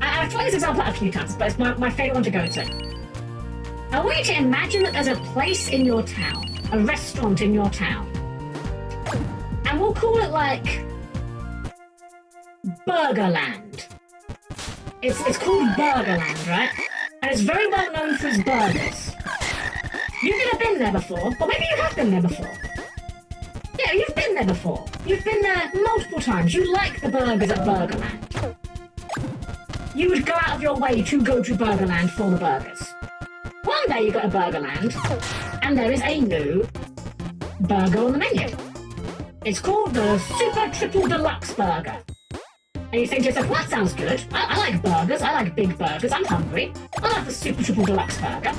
Speaker 1: I've tried this example out a few times, but it's my favourite one to go to. I want you to imagine that there's a place in your town, a restaurant in your town. And we'll call it like Burgerland. It's called Burgerland, right? And it's very well known for its burgers. You've never been there before, or maybe you have been there before. Yeah, you've been there before. You've been there multiple times. You like the burgers at Burgerland. You would go out of your way to go to Burgerland for the burgers. One day you go to Burgerland, and there is a new burger on the menu. It's called the Super Triple Deluxe Burger. And you think to yourself, well, that sounds good. I like burgers. I like big burgers. I'm hungry. I like the Super Triple Deluxe Burger.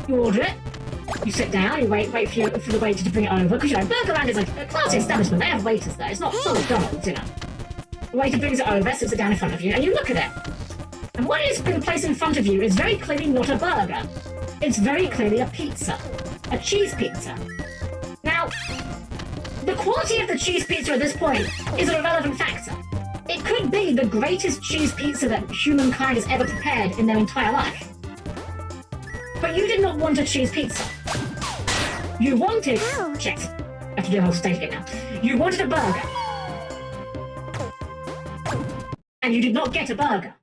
Speaker 1: You order it. You sit down. You wait for the waiter to bring it over. Because, you know, Burgerland is a classy establishment. They have waiters there. It's not McDonald's, you know. The waiter brings it over, sits it down in front of you, and you look at it. And what is been placed in front of you is very clearly not a burger. It's very clearly a pizza. A cheese pizza. Now, the quality of the cheese pizza at this point is a relevant factor. It could be the greatest cheese pizza that humankind has ever prepared in their entire life. But you did not want a cheese pizza. You wanted...
Speaker 2: Ow.
Speaker 1: Shit. I have to do the whole stage again now. You wanted a burger. And you did not get a burger.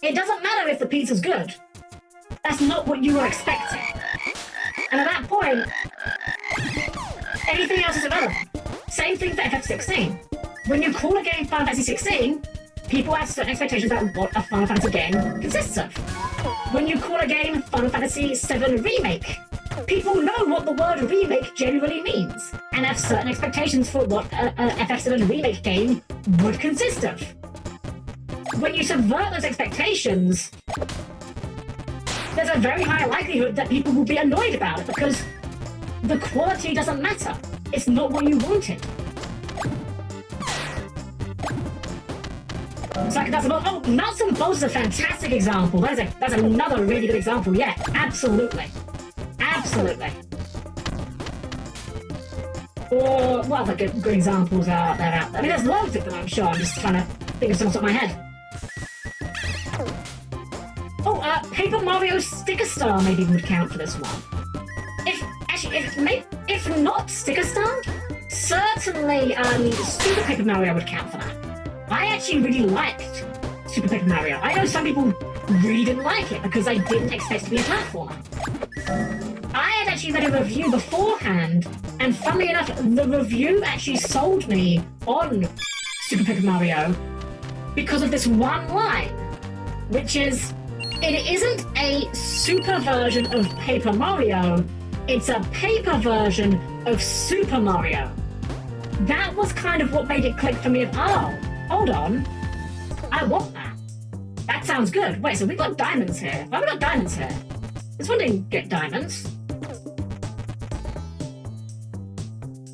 Speaker 1: It doesn't matter if the pizza's good. That's not what you were expecting. And at that point, anything else is irrelevant. Same thing for FF16. When you call a game Final Fantasy 16, people have certain expectations about what a Final Fantasy game consists of. When you call a game Final Fantasy 7 Remake, people know what the word remake generally means, and have certain expectations for what a FF7 Remake game would consist of. When you subvert those expectations, there's a very high likelihood that people will be annoyed about it because the quality doesn't matter. It's not what you wanted. So Nuts and Bolts is a fantastic example. That's another really good example. Yeah, absolutely. Absolutely. Or what other good examples are there out there? I mean, there's loads of them, I'm sure. I'm just trying to think of some off my head. Oh, Paper Mario Sticker Star maybe would count for this one. If not Sticker Star, certainly Super Paper Mario would count for that. I actually really liked Super Paper Mario. I know some people really didn't like it because they didn't expect it to be a platformer. I had actually read a review beforehand, and funnily enough, the review actually sold me on Super Paper Mario because of this one line, which is, it isn't a super version of Paper Mario, it's a paper version of Super Mario. That was kind of what made it click for me of, oh, hold on, I want that. That sounds good. Wait, so we got diamonds here. Why have we got diamonds here? This one didn't get diamonds.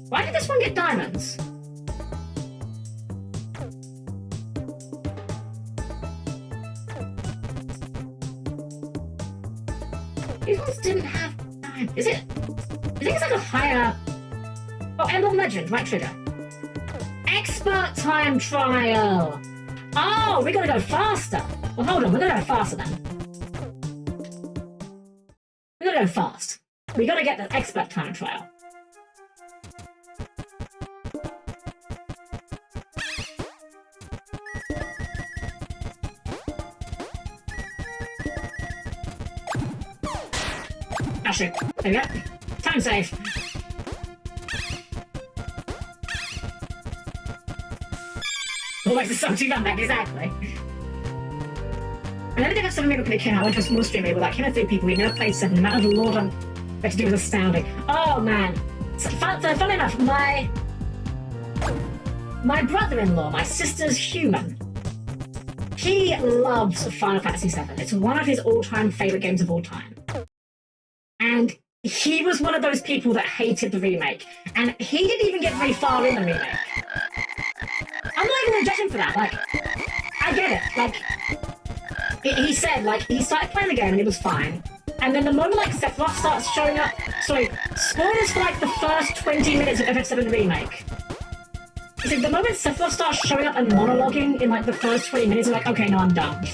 Speaker 1: Why did this one get diamonds? These ones didn't have diamonds. Is it? I think it's like a higher... Oh, Emblem Legend, right trigger. Expert time trial. Oh, we gotta go faster. Well, hold on, we're gonna go faster then. We gotta go fast. We gotta get the expert time trial. Oh shoot, there we go. Time save. Always the song to run back, exactly. And then I did have 7 people click in. I went to a small stream with like, three people. We'd never played 7. The amount of lore I had to do was astounding. Oh man. So funny enough, my brother-in-law, my sister's human, he loves Final Fantasy VII. It's one of his all-time favorite games of all time. And he was one of those people that hated the remake. And he didn't even get very far in the remake. I'm not even judging for that. Like, I get it. Like, he said, like, he started playing the game and it was fine. And then the moment, like, Sephiroth starts showing up... Sorry, spoilers for, like, the first 20 minutes of FF7 Remake. He said, the moment Sephiroth starts showing up and monologuing in, like, the first 20 minutes, I'm like, okay, no, I'm done.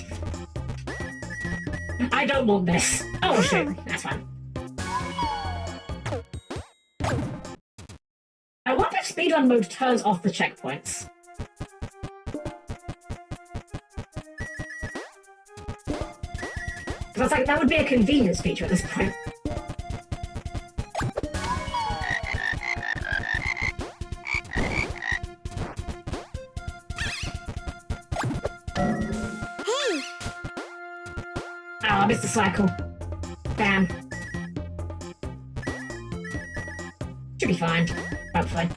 Speaker 1: I don't want this. Oh, shit. That's fine. I wonder if speedrun mode turns off the checkpoints. Because like, that would be a convenience feature at this point.
Speaker 2: Hey!
Speaker 1: Oh, I missed the cycle. Damn. Should be fine. Hopefully.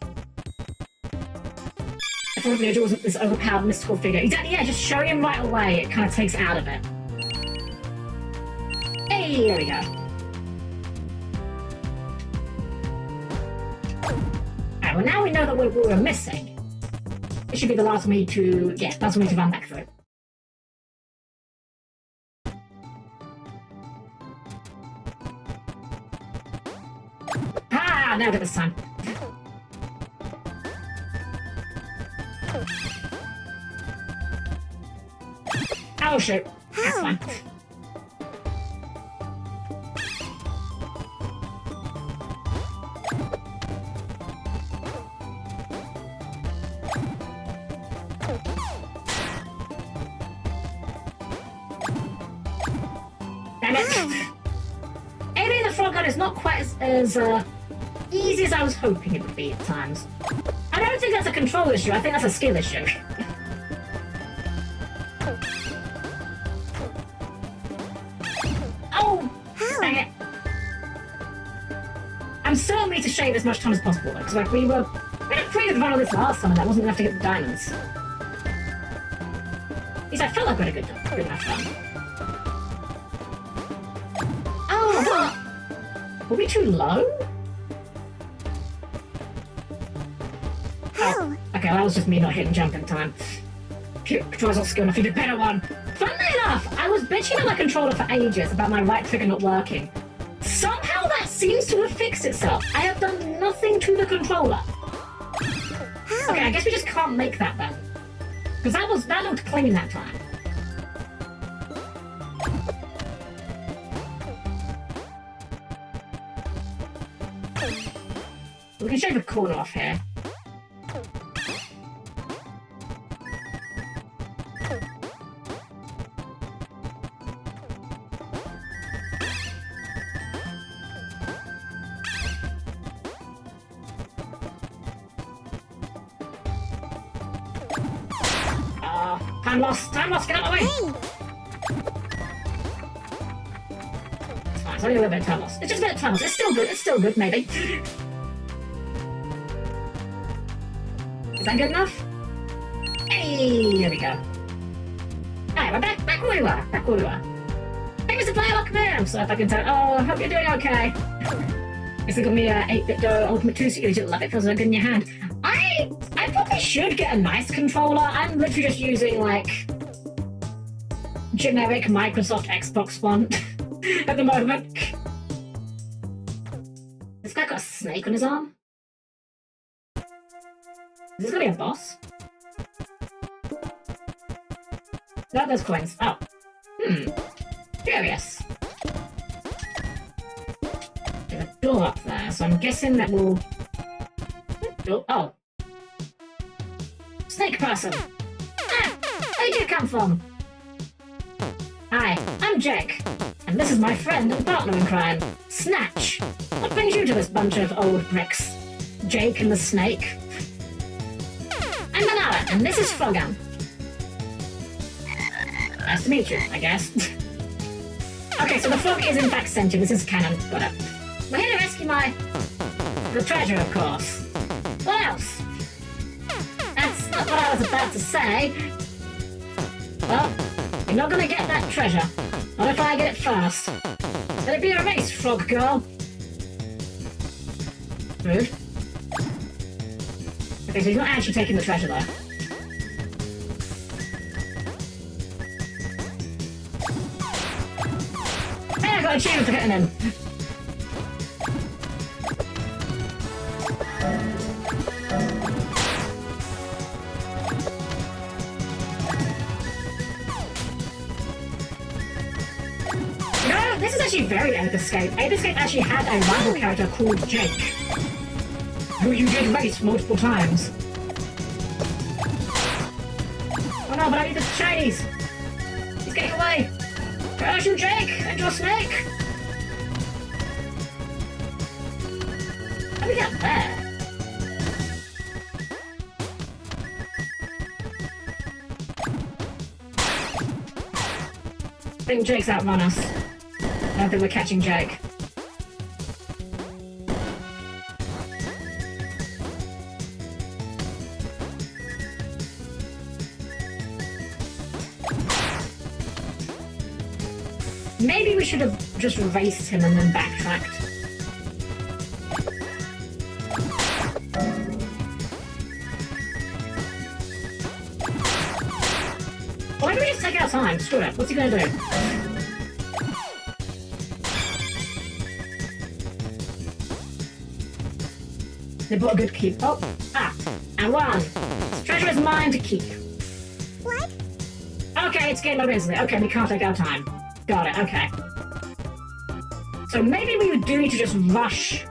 Speaker 1: I thought Virgil wasn't this overpowered mystical figure. Exactly, yeah, just showing him right away, it kind of takes it out of it. Hey, there we go. Alright, well now we know that we were missing. It should be the last one to... yeah, last one to run back through. Ah, nailed it this time. Oh shoot, that's fine. Damn it. Aiming the Frogun is not quite as easy as I was hoping it would be at times. I don't think that's a control issue, I think that's a skill issue. Oh! Dang it. I'm still need to shave as much time as possible though, because like we had a pretty good run on this last time and that wasn't enough to get the diamonds. At least I felt like we had a good enough run. Oh! Were we too low? Oh, okay, that was just me not hitting jump in time. Controller's not skill enough, you did a better one. Funnily enough, I was bitching on my controller for ages about my right trigger not working. Somehow that seems to have fixed itself. I have done nothing to the controller. Okay, I guess we just can't make that then. Because that looked clean that time. can shave a corner off here. Time lost, get out of the way! It's fine, it's only a little bit of time loss. It's just a bit of time loss, it's still good, maybe. Is that good enough? Hey, there we go. Alright, we're back where we were. Hey, Mr. Player, welcome in! So if I can tell, oh, I hope you're doing okay. It's got me 8-bit Ultimate 2 Series, you'll love it, feels so good in your hand. I probably should get a nice controller. I'm literally just using, like, generic Microsoft Xbox font at the moment. This guy got a snake on his arm? Is this gonna be a boss? No, there's coins. Oh. Curious. There's a door up there, so I'm guessing that will... Oh. Snake person! Ah! Where'd you come from? Hi, I'm Jake, and this is my friend and partner in crime, Snatch. What brings you to this bunch of old bricks? Jake and the snake? I'm Manara, and this is Frogun. Nice to meet you, I guess. Okay, so the frog is in fact sentient, this is canon, whatever. We're here to rescue the treasure, of course. What else? That's not what I was about to say. Well, you're not gonna get that treasure. Not if I get it first. Let it be a race, frog girl. Rude. Okay, so he's not actually taking the treasure, though. Hey, I got a achievement for hitting him. This is actually very Ape Escape. Ape Escape actually had a rival character called Jake, who you did race multiple times. Oh no, but I need the shinies! He's getting away! Where's you, Jake? And your snake? How do we get there? I think Jake's outrun us. I don't think we're catching Jake. Maybe we should have just raced him and then backtracked. Why don't we just take our time? Screw it. What's he gonna do? They bought a good keep. Oh, and one. This treasure is mine to keep.
Speaker 2: What?
Speaker 1: Okay, it's game over instantly. Okay, we can't take our time. Got it, okay. So maybe we do need to just rush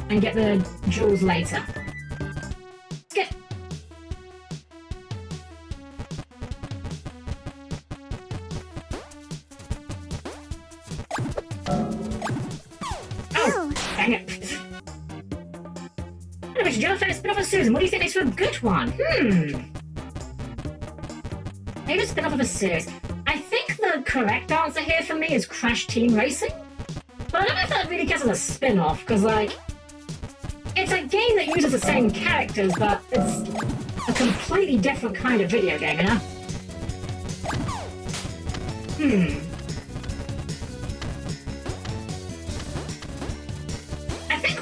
Speaker 1: and get the jewels later. Let's get... Oh, dang it. Jellyfish spin-off of Susan. What do you think makes for a good one? Maybe a spin-off of a series. I think the correct answer here for me is Crash Team Racing. But I don't know if that really counts as a spin-off, because, like, it's a game that uses the same characters, but it's a completely different kind of video game, you know?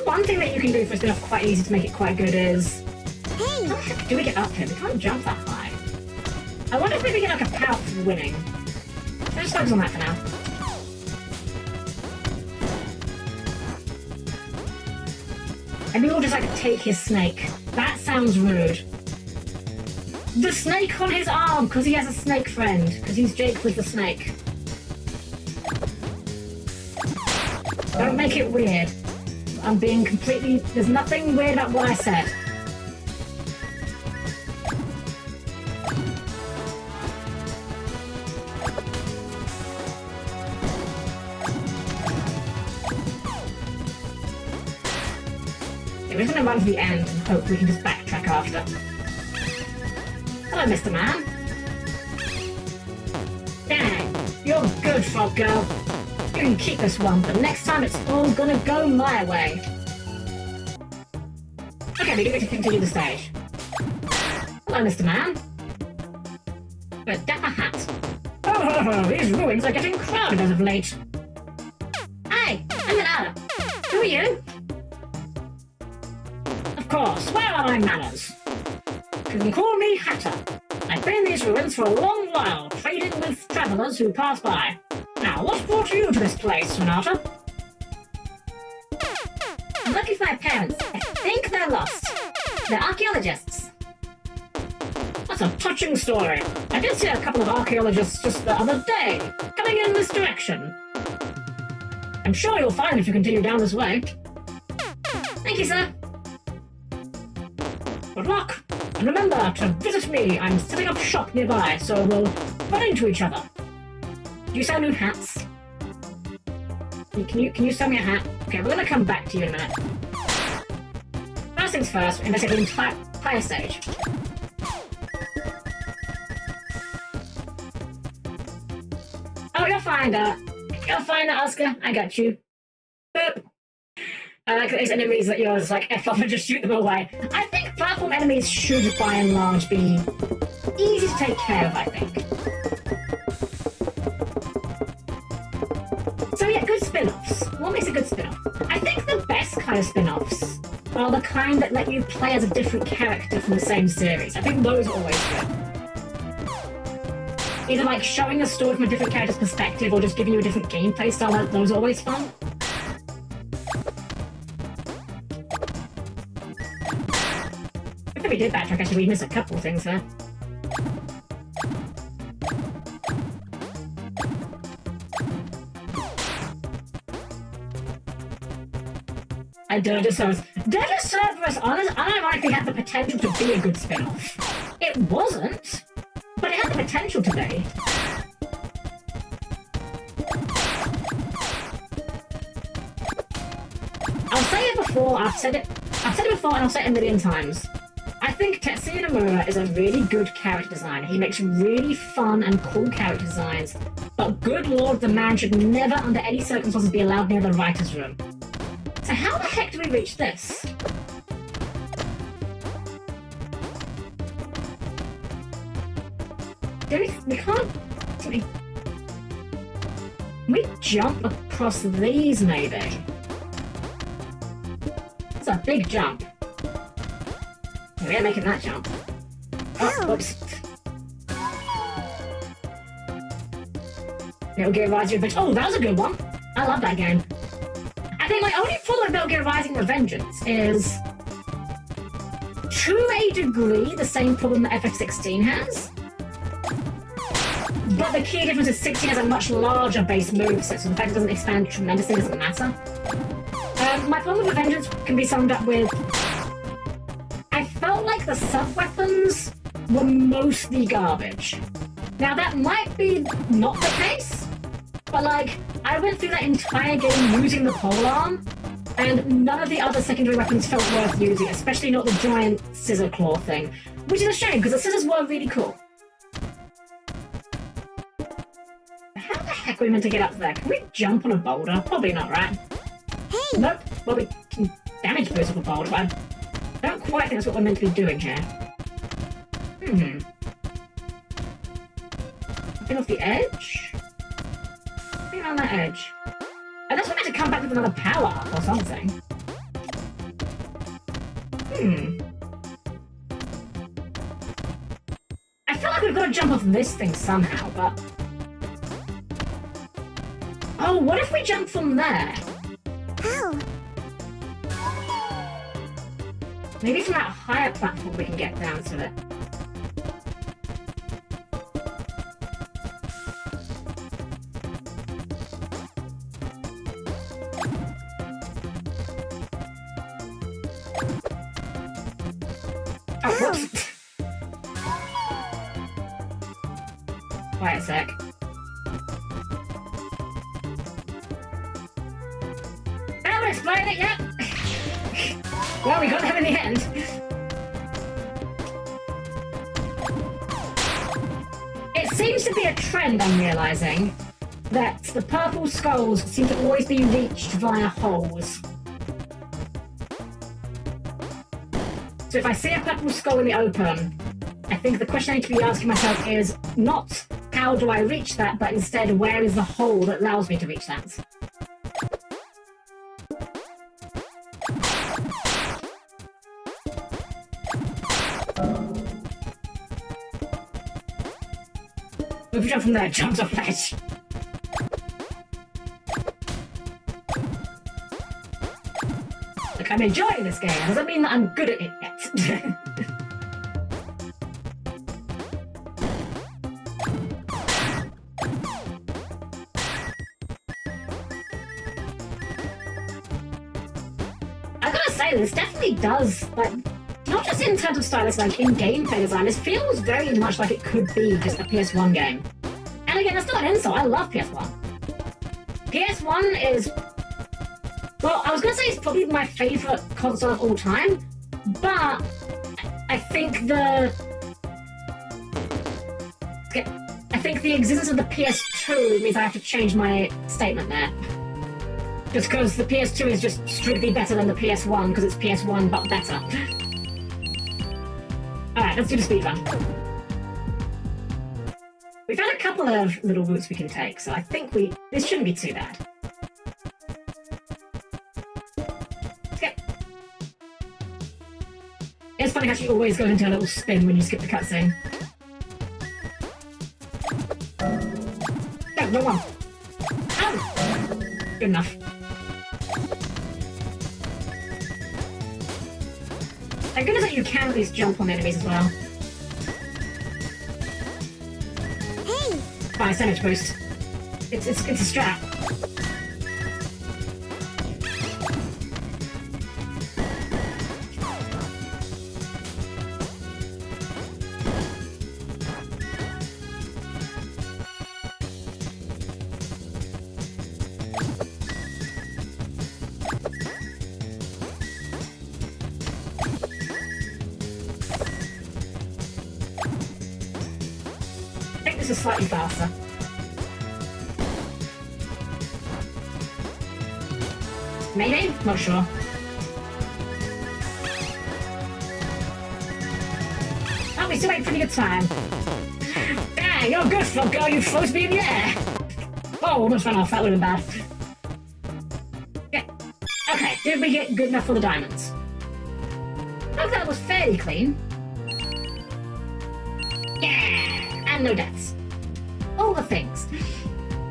Speaker 1: One thing that you can do for a spin-off quite easy to make it quite good is...
Speaker 2: Hey!
Speaker 1: How the heck do we get up here? We can't jump that high. I wonder if maybe we get like a power for winning. Let's just focus on that for now. Maybe we'll just like take his snake. That sounds rude. The snake on his arm, because he has a snake friend. Because he's Jake with the snake. Don't make it weird. I'm being completely... There's nothing weird about what I said. We're just gonna run to the end and hope we can just backtrack after. Hello, Mr. Man. Dang, you're good, Frog Girl. You can keep this one, but next time it's all gonna go my way. Okay, we get to continue the stage. Hello, Mr. Man. But dapper hat. Oh, these ruins are getting crowded as of late. Hey, I'm an Ada. Who are you? Of course, where are my manners? You can call me Hatter. I've been in these ruins for a long while, trading with travellers who pass by. Now, what brought you to this place, Renata? I'm looking for my parents. I think they're lost. They're archaeologists. That's a touching story. I did see a couple of archaeologists just the other day, coming in this direction. I'm sure you'll find them if you continue down this way. Thank you, sir. Good luck, and remember to visit me. I'm setting up shop nearby, so we'll run into each other. Do you sell new hats? Can you sell me a hat? Okay, we're gonna come back to you in a minute. First things first, investigate the entire stage. Oh, you're fine, Oscar. I got you. Boop. I like these enemies that you're just like F off and just shoot them away. I think platform enemies should, by and large, be easy to take care of, I think. So yeah, good spin-offs. What makes a good spin-off? I think the best kind of spin-offs are the kind that let you play as a different character from the same series. I think those are always good. Either like showing a story from a different character's perspective or just giving you a different gameplay style, those are always fun. I think we did backtrack, actually, we missed a couple of things there. Dirge Cerberus unironically had the potential to be a good spin-off. It wasn't, but it had the potential to be. I'll say it before, I've said it before and I'll say it a million times. I think Tetsuya Nomura is a really good character designer. He makes really fun and cool character designs, but good lord, the man should never under any circumstances be allowed near the writer's room. So how the heck do we reach this? We can't... Can we jump across these, maybe? That's a big jump. We ain't making that jump. Oh, whoops. Metal Gear Rising Revengeance. Oh, that was a good one. I love that game. I think my only problem with Metal Gear Rising Revengeance is, to a degree, the same problem that FF16 has. But the key difference is 16 has a much larger base moveset, so the fact it doesn't expand tremendously doesn't matter. My problem with Revengeance can be summed up with, I felt like the sub-weapons were mostly garbage. Now that might be not the case, but like, I went through that entire game using the polearm, and none of the other secondary weapons felt worth using, especially not the giant scissor claw thing, which is a shame, because the scissors were really cool. How the heck are we meant to get up there? Can we jump on a boulder? Probably not, right?
Speaker 2: Hey!
Speaker 1: Nope. Well, we can damage boost off a boulder, but I don't quite think that's what we're meant to be doing here. Get off the edge? Get on that edge. Unless we're meant to come back with another power up or something. I feel like we've got to jump off this thing somehow, but... Oh, what if we jump from there?
Speaker 2: How?
Speaker 1: Maybe from that higher platform we can get down to it. whoops. Wait a sec. That would explain it, yep! Well, we got them in the end. It seems to be a trend, I'm realising, that the purple skulls seem to always be reached via holes. So if I see a purple skull in the open, I think the question I need to be asking myself is not how do I reach that, but instead where is the hole that allows me to reach that? If you jump from there, jumps off ledge. Look, I'm enjoying this game. Doesn't mean that I'm good at it yet. I gotta say, this definitely does, like, not just in terms of stylus, like in gameplay design, this feels very much like it could be just a PS1 game. And again, that's not an insult, I love PS1. PS1 is, well, I was gonna say it's probably my favourite console of all time, but I think the existence of the PS2 means I have to change my statement there. Just because the PS2 is just strictly better than the PS1, because it's PS1 but better. Alright, let's do the speedrun. We've had a couple of little routes we can take, so I think this shouldn't be too bad. Skip. It's funny how she always goes into a little spin when you skip the cutscene. No, wrong one. Oh! Good enough. Thank goodness that you can at least jump on enemies as well.
Speaker 2: Hey!
Speaker 1: Fire damage boost. It's a strat. This is slightly faster. Maybe? Not sure. Oh, we still made pretty good time. Dang, you're good, Frogun. You froze me in the air. Oh, almost ran off. That would have been bad. Yeah. Okay, did we get good enough for the diamonds? Hope that was fairly clean. Yeah! And no deaths. All the things.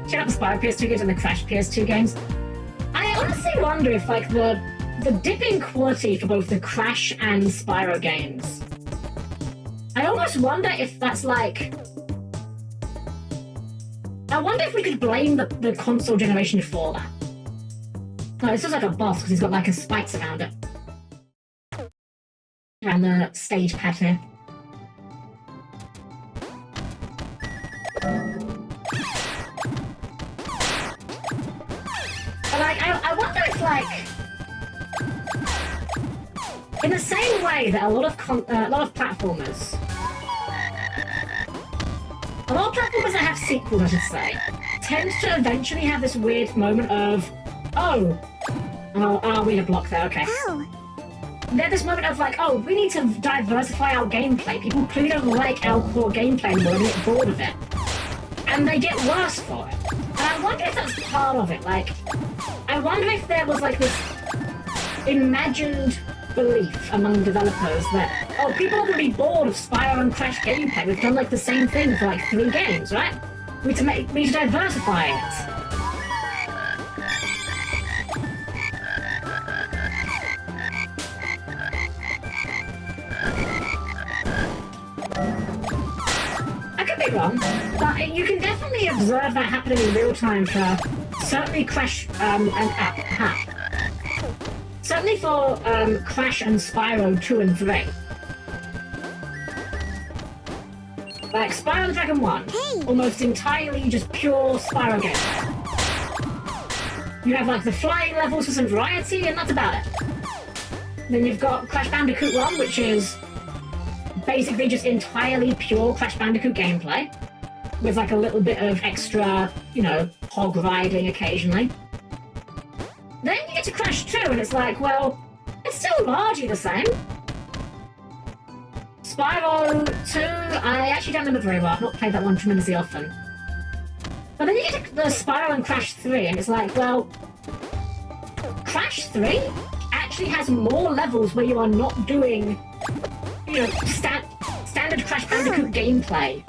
Speaker 1: Check out the Spyro PS2 games and the Crash PS2 games. I honestly wonder if, like, the dipping quality for both the Crash and Spyro games. I almost wonder if that's, like... I wonder if we could blame the console generation for that. No, this looks like a boss because he's got, like, a spikes around it. Around the stage pad here. But I wonder if, like, in the same way that a lot of platformers that have sequels, I should say, tend to eventually have this weird moment of, oh, we have blocked there, okay.
Speaker 2: Ow!
Speaker 1: There's this moment of like, oh, we need to diversify our gameplay. People clearly don't like our core gameplay anymore and get bored of it. And they get worse for it. And I wonder if that's part of it. Like, I wonder if there was like this imagined belief among developers that, oh, people are going to be bored of Spyro and Crash gameplay. We've done like the same thing for like 3 games, right? We need to diversify it. Wrong, but you can definitely observe that happening in real time for certainly Crash certainly for Crash and Spyro 2 and 3. Like Spyro the Dragon 1, almost entirely just pure Spyro game. You have like the flying levels for some variety, and that's about it. Then you've got Crash Bandicoot 1, which is basically just entirely pure Crash Bandicoot gameplay, with like a little bit of extra, you know, hog riding occasionally. Then you get to Crash 2, and it's like, well, it's still largely the same. Spyro 2, I actually don't remember very well. I've not played that one tremendously often. But then you get to the Spyro and Crash 3, and it's like, well, Crash 3 actually has more levels where you are not doing, you know, standard Crash Bandicoot gameplay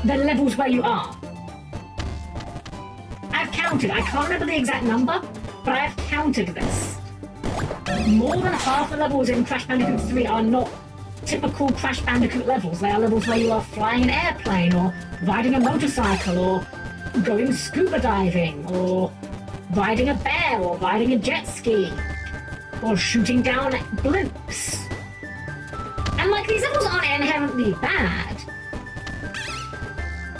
Speaker 1: than levels where you are. I've counted. I can't remember the exact number, but I have counted this. More than half the levels in Crash Bandicoot 3 are not typical Crash Bandicoot levels. They are levels where you are flying an airplane, or riding a motorcycle, or going scuba diving, or riding a bear, or riding a jet ski, or shooting down blimps. And like, these levels aren't inherently bad,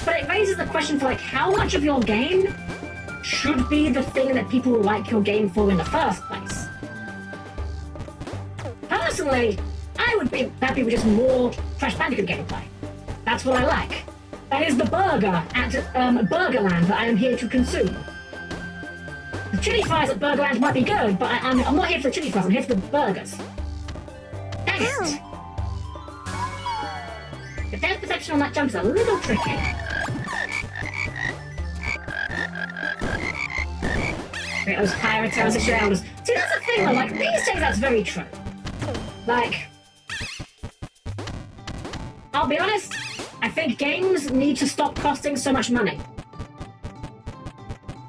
Speaker 1: but it raises the question for like, how much of your game should be the thing that people like your game for in the first place? Personally, I would be happy with just more Crash Bandicoot gameplay. That's what I like. That is the burger at Burgerland that I am here to consume. The chili fries at Burgerland might be good, but I'm not here for the chili fries, I'm here for the burgers. Dang it! The depth perception on that jump is a little tricky. Those pirates are such elders. See, that's the thing though, like, these days that's very true. Like, I'll be honest, I think games need to stop costing so much money.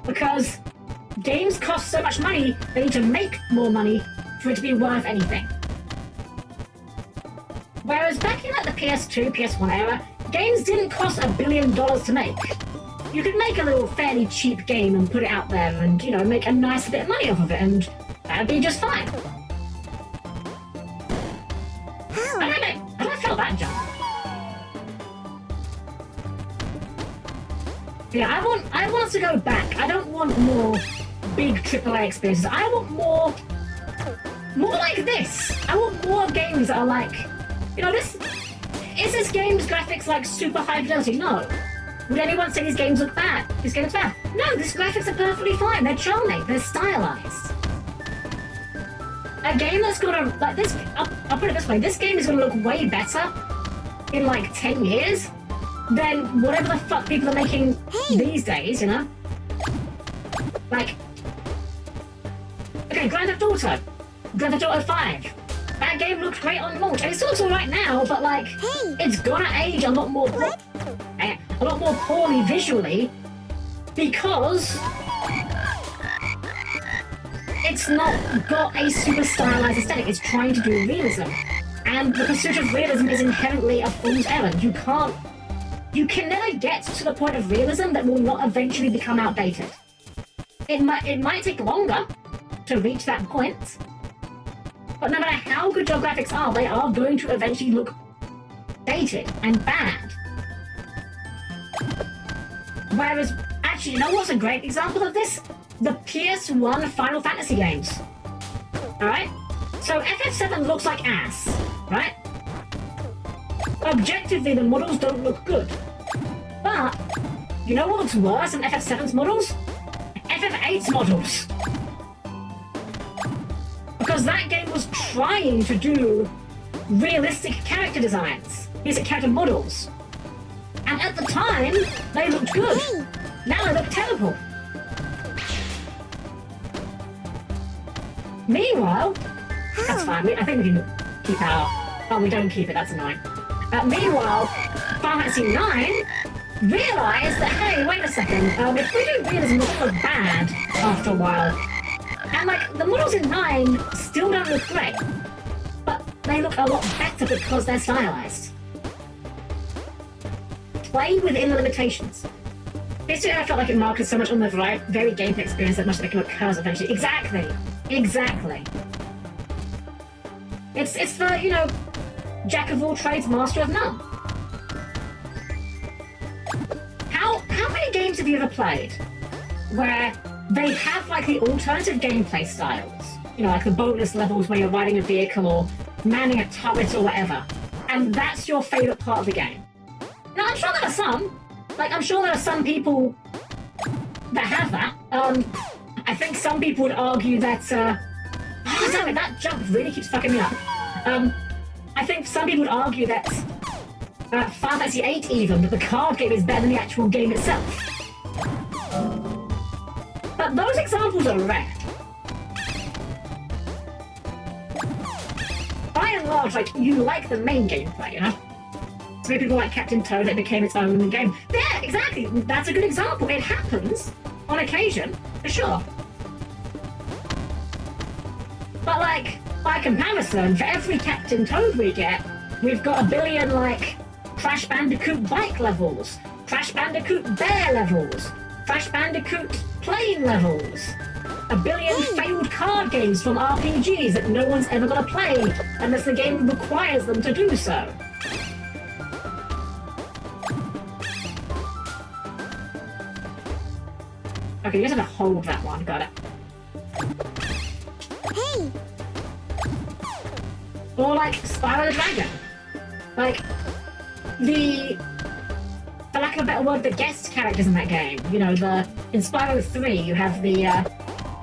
Speaker 1: Because games cost so much money, they need to make more money for it to be worth anything. Whereas back in like the PS2, PS1 era, games didn't cost $1 billion to make. You could make a little fairly cheap game and put it out there and, you know, make a nice bit of money off of it, and that'd be just fine. I don't feel that jump. Yeah, I want us to go back. I don't want more big AAA experiences. I want more like this. I want more games that are like, you know, is this game's graphics like super high fidelity? No. Would anyone say these games look bad? This game looks bad? No, these graphics are perfectly fine. They're charming. They're stylized. A game that's gonna, like this, I'll put it this way, this game is gonna look way better in like 10 years than whatever the fuck people are making these days, you know? Like, okay, Grand Theft Auto 5. That game looked great on launch, and it still looks alright now, but like, it's gonna age a lot more poorly visually because it's not got a super stylized aesthetic. It's trying to do realism, and the pursuit of realism is inherently a fool's errand. You can never get to the point of realism that will not eventually become outdated. It might take longer to reach that point, but no matter how good your graphics are, they are going to eventually look dated and bad. Whereas, actually, you know what's a great example of this? The PS1 Final Fantasy games. Alright? So FF7 looks like ass, right? Objectively, the models don't look good. But, you know what looks worse than FF7's models? FF8's models. Because that game was trying to do realistic character designs, realistic character models. And at the time, they looked good. Now they look terrible. Meanwhile, that's fine. I think we can keep our... Oh, we don't keep it. That's annoying. Meanwhile, Final Fantasy IX realised that, hey, wait a second. If we do realism, it'll look bad after a while. And, like, the models in 9 still don't look great. But they look a lot better because they're stylized. Play within the limitations. This year I felt like it marked so much on the very gameplay experience that much that it occurs eventually. Exactly. It's the, you know, jack of all trades, master of none. have you ever played where they have like the alternative gameplay styles? You know, like the bonus levels where you're riding a vehicle or manning a turret or whatever, and that's your favorite part of the game. Now, I'm sure there are some. Like, I'm sure there are some people that have that. I think some people would argue that, oh, damn it, that jump really keeps fucking me up. I think some people would argue that Final Fantasy VIII even, that the card game is better than the actual game itself. But those examples are rare. By and large, like, you like the main gameplay, you know? So many people like Captain Toad, it became its own game. Yeah, exactly. That's a good example. It happens on occasion, for sure. But, like, by comparison, for every Captain Toad we get, we've got a billion, like, Crash Bandicoot bike levels, Crash Bandicoot bear levels, Crash Bandicoot plane levels, a billion failed card games from RPGs that no one's ever gonna play unless the game requires them to do so. Okay, you just have to hold that one, got it.
Speaker 2: Hey!
Speaker 1: Or like Spyro the Dragon. Like, for lack of a better word, the guest characters in that game. You know, in Spyro 3, you have the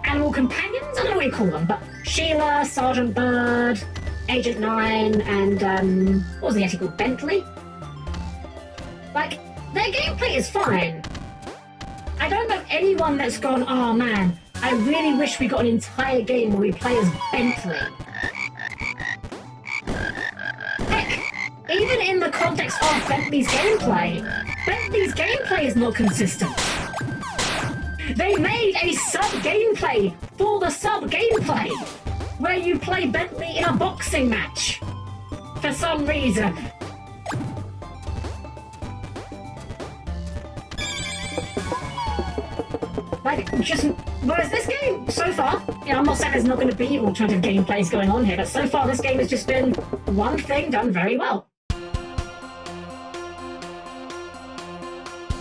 Speaker 1: animal companions? I don't know what you call them, but Sheila, Sergeant Bird, Agent 9, and, what was the Yeti called? Bentley? Like, their gameplay is fine. I don't know anyone that's gone, oh man, I really wish we got an entire game where we play as Bentley. Heck, even in the context of Bentley's gameplay is not consistent. They made a sub-gameplay for the sub-gameplay, where you play Bentley in a boxing match, for some reason. Like, whereas this game, so far, you know, I'm not saying there's not going to be alternative gameplays going on here, but so far this game has just been one thing done very well.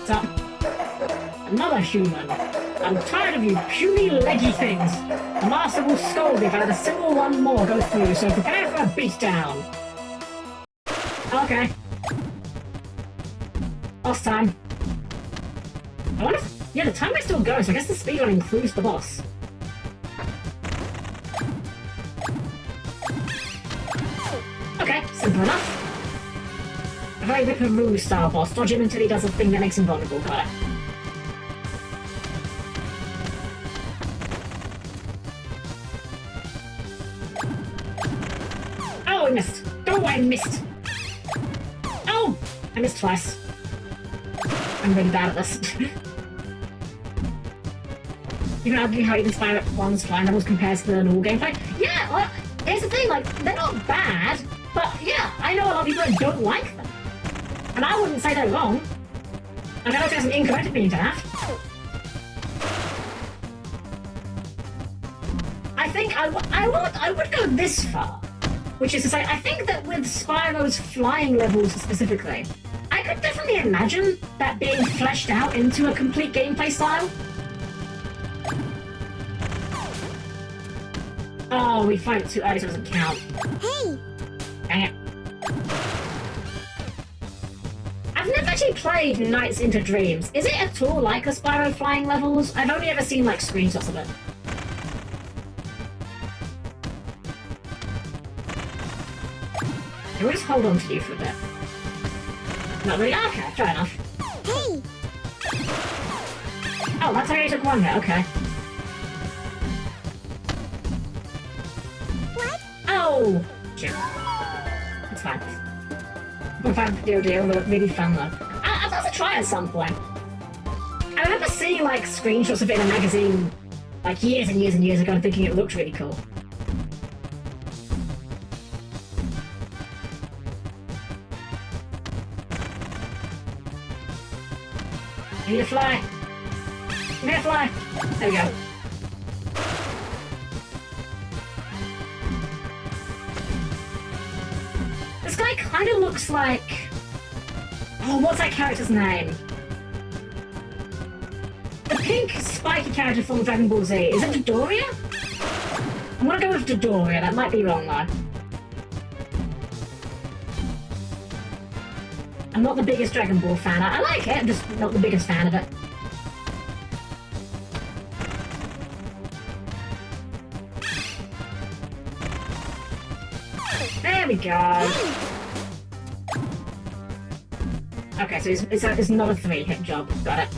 Speaker 1: So, another human. I'm tired of you puny leggy things. The master will scold me if I let a single one more go through, so prepare for a beatdown. Okay. Boss time. I wonder if... Yeah, the timer still goes, so I guess the speedrun includes the boss. Okay, simple enough. A very Ripperoo style boss. Dodge him until he does a thing that makes him vulnerable. Got it. Oh, I missed. Go away, I missed. Oh! I missed twice. I'm really bad at this. You can argue how even Spyro 1's flying levels compares to the normal gameplay. Yeah, well, here's the thing, like, they're not bad, but yeah, I know a lot of people that don't like them. And I wouldn't say they're wrong. I don't know if that's an incorrect opinion to have. I think I would go this far, which is to say, I think that with Spyro's flying levels specifically, I could definitely imagine that being fleshed out into a complete gameplay style. Oh, we fight it too early so it doesn't count.
Speaker 2: Hey!
Speaker 1: Dang it. I've never actually played Nights into Dreams. Is it at all like a Spyro flying levels? I've only ever seen, like, screenshots of it. We'll just hold on to you for a bit. Not really? Okay, fair enough.
Speaker 2: Hey!
Speaker 1: Oh, that's how you took one hit, okay.
Speaker 2: What?
Speaker 1: Oh! Shit. It's fine. I'm fine with the deal, but really fun though. I'd love to try at some point. I remember seeing like screenshots of it in a magazine like years and years and years ago and thinking it looked really cool. I need to fly! I need to fly! There we go. This guy kind of looks like... Oh, what's that character's name? pink spiky character from Dragon Ball Z. Is it Dodoria? I'm gonna go with Dodoria. That might be wrong though. I'm not the biggest Dragon Ball fan. I like it, I'm just not the biggest fan of it. There we go. Okay, so it's not a 3-hit job. Got it.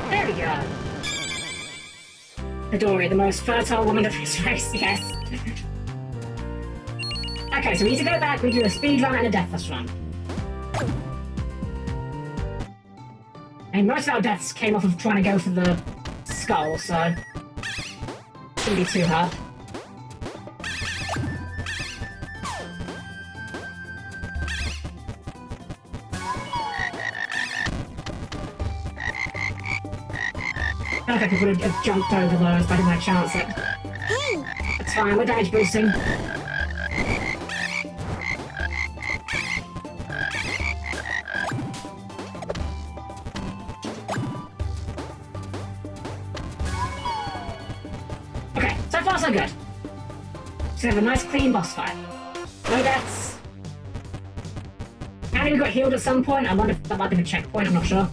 Speaker 1: There we go. Midori, the most fertile woman of his race, yes. Okay, so we need to go back, we do a speed run and a deathless run. And most of our deaths came off of trying to go for the skull, so shouldn't be too hard. I don't think I would have jumped over those, but I didn't have a chance. It's fine, we're damage boosting. Okay, so far so good. So we have a nice clean boss fight. No deaths. Apparently we got healed at some point. I wonder if that might be the checkpoint, I'm not sure.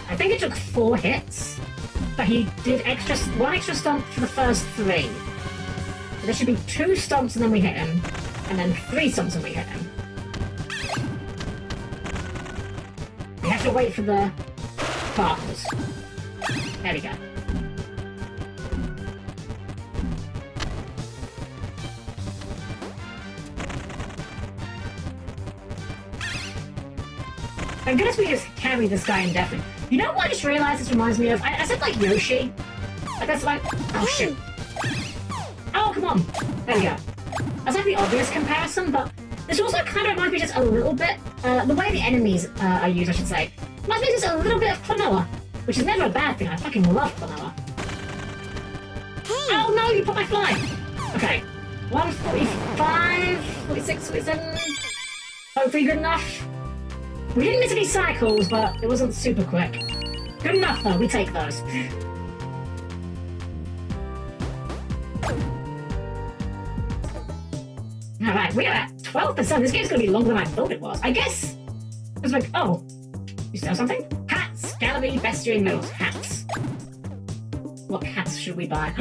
Speaker 1: I think it took 4 hits, but he did one extra stomp for the first 3. So there should be 2 stomps and then we hit him, and then 3 stomps and we hit him. We have to wait for the sparkles. There we go. Thank goodness we just carry this guy indefinitely. You know what I just realized this reminds me of? I said like Yoshi. Like that's like, oh shoot. Oh, come on. There we go. That's like the obvious comparison, but this also kind of reminds me just a little bit, the way the enemies are used, I should say. Reminds me just a little bit of Klonoa, which is never a bad thing. I fucking love Klonoa. Oh no, you put my fly. Okay. 145, 46, 47. Hopefully good enough. We didn't miss any cycles, but it wasn't super quick. Good enough, though. We take those. Alright, we are at 12%. This game's going to be longer than I thought it was. I guess... I was like, oh. You sell something? Hats! Gallery, bestiary, medals. Hats. What hats should we buy?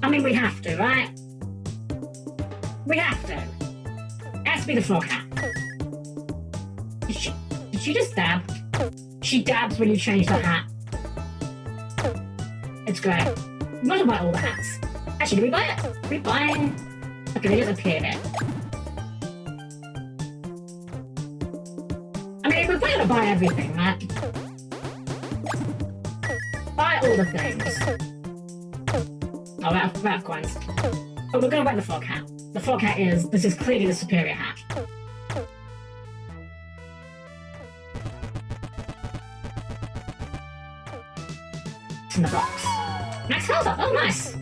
Speaker 1: I mean, we have to, right? We have to. It has to be the frog hat. Did she just dab? She dabs when you change the hat. It's great. We might buy all the hats. Actually, do we buy it? Do we buy it? Okay, they just appear there. I mean, we're going to buy everything, right? Buy all the things. Oh, we're out of coins. Oh, we're going to buy the frog hat. The frog hat this is clearly the superior hat. In the box. Max health up. Oh, nice.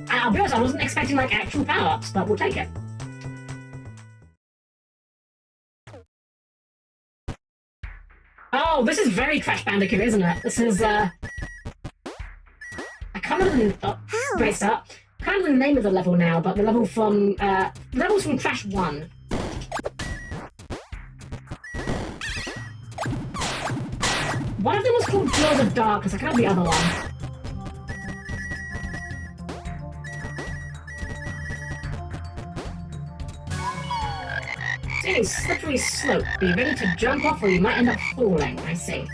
Speaker 1: I'll be honest, I wasn't expecting like actual power-ups, but we'll take it. Oh, this is very Crash Bandicoot, isn't it? This is I can't remember the great start. I can't remember the name of the level now, but the level from levels from Crash 1. One of them was called Jaws of Darkness, I can't remember the other one. It's a slippery slope. Be ready to jump off or you might end up falling, I see.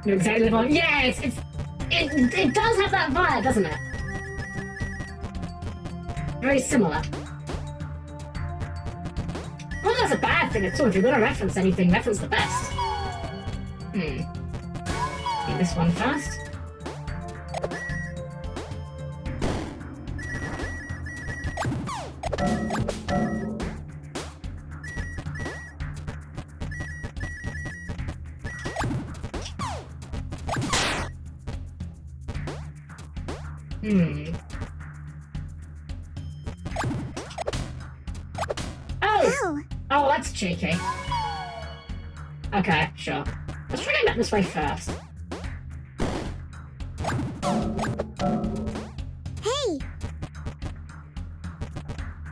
Speaker 1: You're exactly the vibe. Yeah, it does have that vibe, doesn't it? Very similar. Well, that's a bad thing at all. If you're going to reference anything, reference the best. Do this one first. Hmm. Oh!
Speaker 2: Oh,
Speaker 1: Oh, that's cheeky. Okay, sure. Let's try going back this way first.
Speaker 2: hey!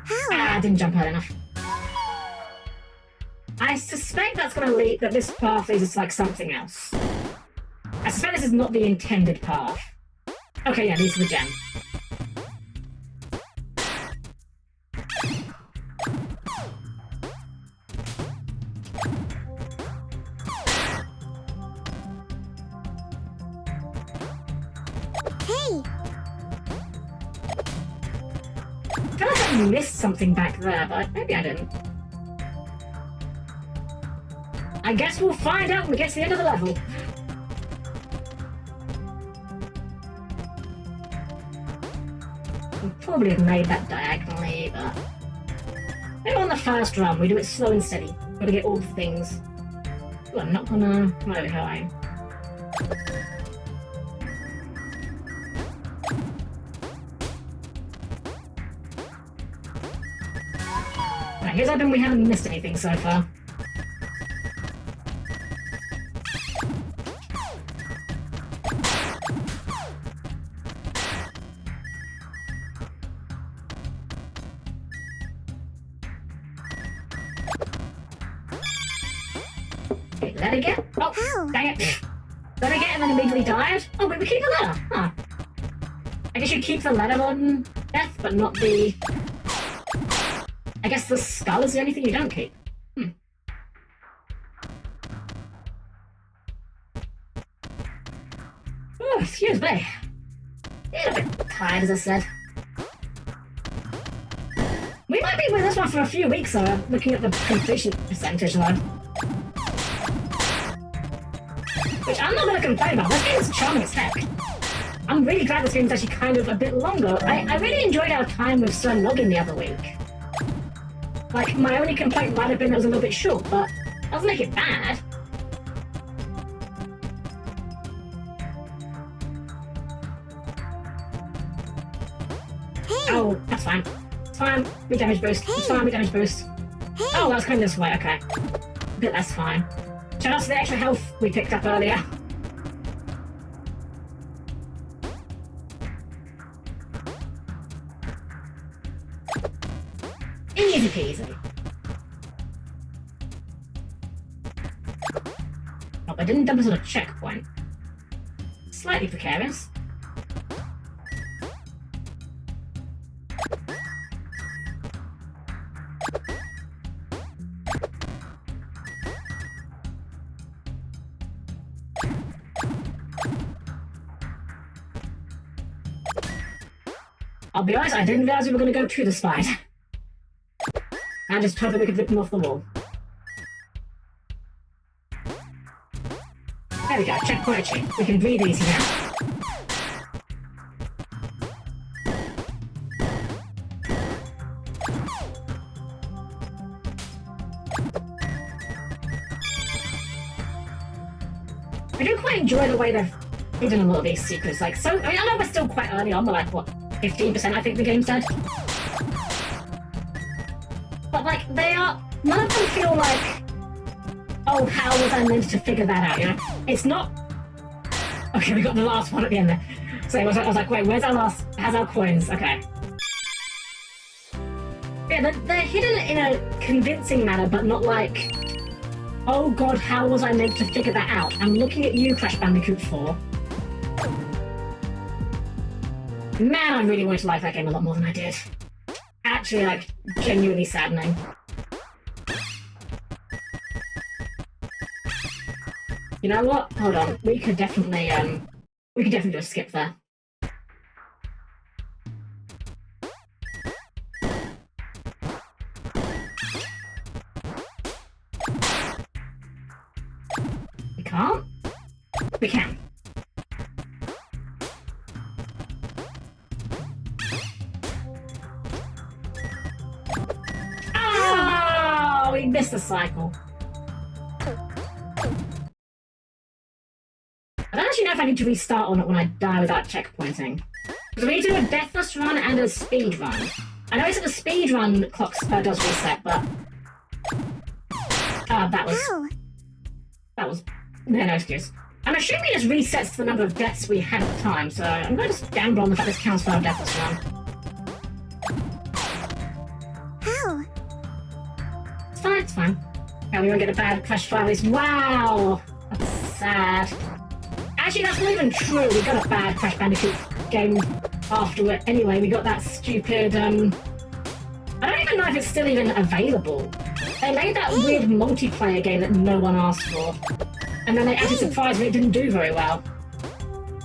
Speaker 2: How?
Speaker 1: Ah, I didn't jump high enough. I suspect that's going to lead that this path leads us to like something else. I suspect this is not the intended path. Okay, yeah, these are the gem.
Speaker 2: Hey!
Speaker 1: I feel like I missed something back there, but maybe I didn't. I guess we'll find out when we get to the end of the level. We probably have made that diagonally, but... maybe on the first run, we do it slow and steady. Gotta get all the things. Ooh, I'm not gonna... come over here, I am. Right, here's hoping we haven't missed anything so far. Okay, let it get. Oh,
Speaker 2: How?
Speaker 1: dang it. Let it get and then immediately died? Oh, wait, we keep the letter. Huh. I guess you keep the letter on death, but not the... I guess the skull is the only thing you don't keep. Hmm. Oh, excuse me. Yeah, a bit tired, as I said. We might be with this one for a few weeks, though, looking at the completion percentage, though. Which I'm not going to complain about. This game is charming as heck. I'm really glad this game's actually kind of a bit longer. I really enjoyed our time with Sir Noggin the other week. Like, my only complaint might have been that it was a little bit short, but that doesn't make it bad.
Speaker 2: Hey!
Speaker 1: Oh, that's fine. It's fine. We damage boost. It's fine. We damage boost.
Speaker 2: Hey!
Speaker 1: Oh, that's going this way. Okay. A bit less fine. Shout out to the extra health we picked up earlier. Easy peasy. Oh, I didn't dump us on a checkpoint. Slightly precarious. I'll be honest, I didn't realize we were going to go through the spider. I just hoped that we could rip them off the wall. There we go, checkpoint achieved. We can breathe easy now. I do quite enjoy the way they've hidden a lot of these secrets. Like, so, I mean, I know we're still quite early on, we're like, what, 15% I think the game said? But, like, they are... none of them feel like, oh, how was I meant to figure that out, you know? It's not... Okay, we got the last one at the end there. So I was like, wait, how's our coins? Okay. Yeah, they're hidden in a convincing manner, but not like, oh god, how was I meant to figure that out? I'm looking at you, Crash Bandicoot 4. Man, I really wanted to like that game a lot more than I did. Actually, like, genuinely saddening. You know what? Hold on. We could definitely do a skip there. We can't? We can. Oh, we missed the cycle. I don't actually know if I need to restart or not when I die without checkpointing. So we need to do a deathless run and a speed run. I know it's at the speed run clock does reset, but that was no excuse. I'm assuming it just resets to the number of deaths we had at the time, so I'm going to just gamble on the fact this counts for our deathless run.
Speaker 2: How?
Speaker 1: It's fine. Now we won't get a bad crash file. Wow, that's sad. Actually, that's not even true. We got a bad Crash Bandicoot game after it. Anyway, we got that stupid, I don't even know if it's still even available. They made that weird multiplayer game that no one asked for. And then they acted surprised when it didn't do very well.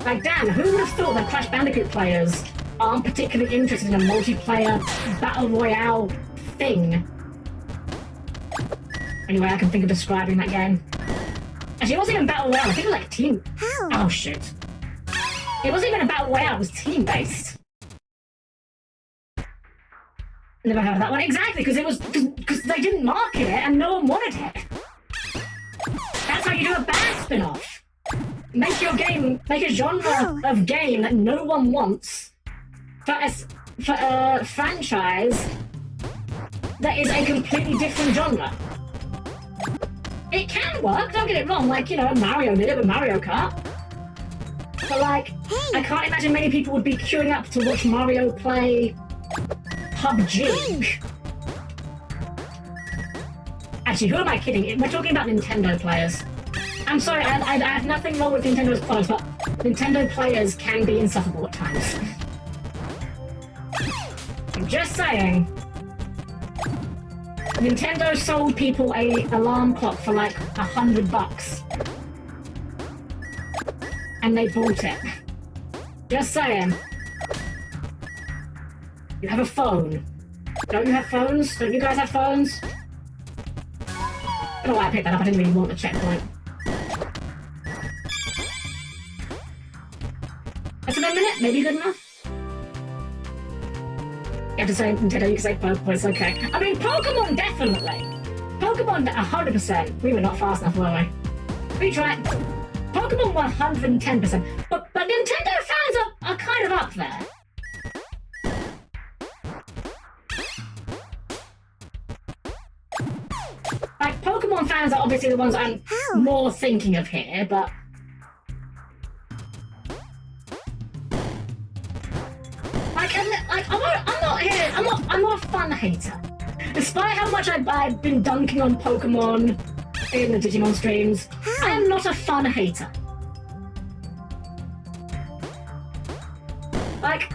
Speaker 1: Like, damn, who would have thought that Crash Bandicoot players aren't particularly interested in a multiplayer battle royale thing? Anyway, I can think of describing that game. Actually, it wasn't even battle royale. I think it was like team.
Speaker 2: How?
Speaker 1: Oh shit! It wasn't even a battle royale. It was team based. Never heard of that one. Exactly, because they didn't market it and no one wanted it. That's how you do a bad spin-off. Make a genre of game that no one wants for a franchise that is a completely different genre. It can work, don't get it wrong, like, you know, Mario did it with Mario Kart. But, like, I can't imagine many people would be queuing up to watch Mario play PUBG. Actually, who am I kidding? We're talking about Nintendo players. I'm sorry, I have nothing wrong with Nintendo's products, but Nintendo players can be insufferable at times. I'm just saying. Nintendo sold people a alarm clock for like $100. And they bought it. Just saying. You have a phone. Don't you have phones? Don't you guys have phones? I don't know why I picked that up, I didn't really want the checkpoint. That's about a minute, maybe good enough? You have to say Nintendo, you can say both, but it's okay. I mean, Pokemon definitely. Pokemon 100%. We were not fast enough, were we? Retry. Pokemon 110%. But Nintendo fans are kind of up there. Like, Pokemon fans are obviously the ones I'm more thinking of here, but... I'm not a fun hater. Despite how much I've been dunking on Pokemon in the Digimon streams, I am not a fun hater. Like,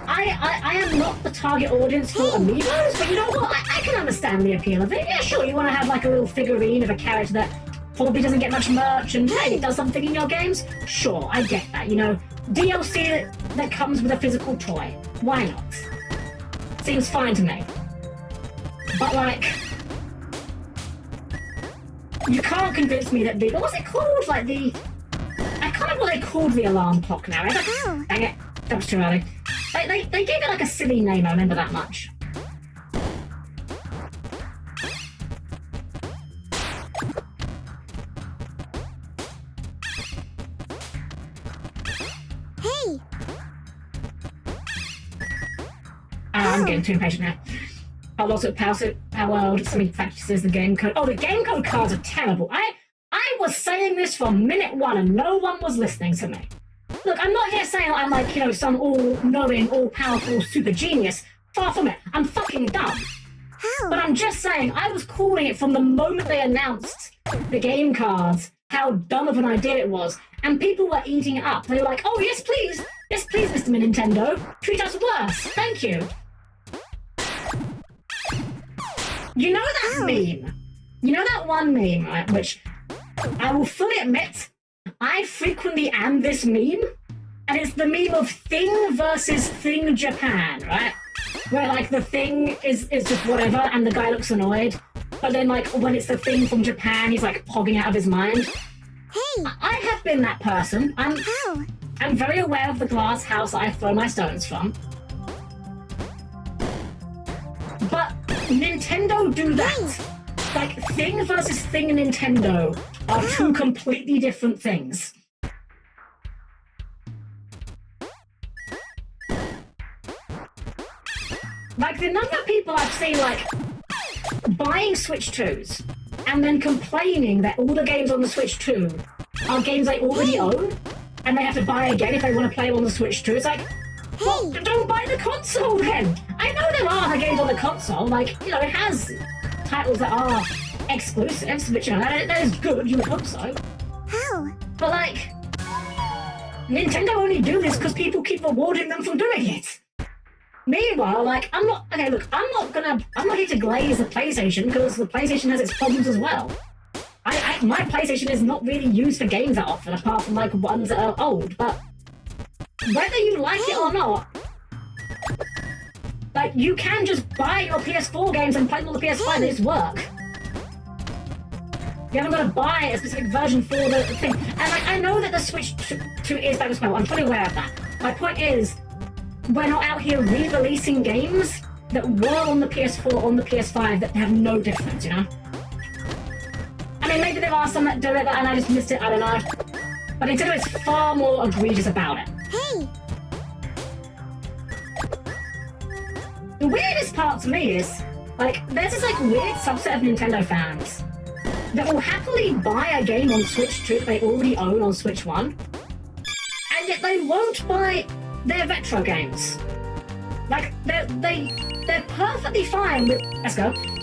Speaker 1: I am not the target audience for amiibos, but you know what? I can understand the appeal of it. Yeah, sure, you want to have like a little figurine of a character that probably doesn't get much merch and hey, it does something in your games? Sure, I get that, you know. DLC that comes with a physical toy. Why not? Seems fine to me. But like, you can't convince me that what was it called? Like I can't remember what they called the alarm clock now. Dang it, that was too early. They gave it like a silly name, I remember that much. I'm getting too impatient now. I'll also Power World, somebody practices the game code. Oh, the game code cards are terrible. I was saying this from minute one and no one was listening to me. Look, I'm not here saying I'm like, you know, some all-knowing, all-powerful super genius. Far from it. I'm fucking dumb. But I'm just saying, I was calling it from the moment they announced the game cards, how dumb of an idea it was. And people were eating it up. They were like, oh, yes, please. Yes, please, Mr. Nintendo. Treat us worse. Thank you. You know that meme? You know that one meme, right? Which I will fully admit, I frequently am this meme. And it's the meme of Thing versus Thing Japan, right? Where, like, the Thing is just whatever, and the guy looks annoyed. But then, like, when it's the Thing from Japan, he's, like, pogging out of his mind.
Speaker 2: Hey!
Speaker 1: I have been that person. I'm very aware of the glass house I throw my stones from. But Nintendo do that. Like, Thing versus Thing Nintendo are two completely different things. Like, the number of people I've seen, like, buying Switch 2s and then complaining that all the games on the Switch 2 are games they already own and they have to buy again if they want to play on the Switch 2. It's like, well, don't buy the console then! I know there are other games on the console, like, you know, it has titles that are exclusives, which, you know, that is good, you would hope so.
Speaker 2: How?
Speaker 1: But, like, Nintendo only do this because people keep rewarding them for doing it. Meanwhile, like, I'm not here to glaze the PlayStation because the PlayStation has its problems as well. My PlayStation is not really used for games that often, apart from, like, ones that are old, but whether you like it or not, like, you can just buy your PS4 games and play them on the PS5 and it's work. You haven't got to buy a specific version for the thing. And, like, I know that the Switch 2 is back as well. I'm fully aware of that. My point is, we're not out here re-releasing games that were on the PS4 on the PS5 that have no difference, you know? I mean, maybe there are some that do it and I just missed it, I don't know. But Nintendo is far more egregious about it.
Speaker 2: Hey!
Speaker 1: The weirdest part to me is, like, there's this, like, weird subset of Nintendo fans that will happily buy a game on Switch 2 that they already own on Switch 1, and yet they won't buy their retro games. Like, they're perfectly fine with,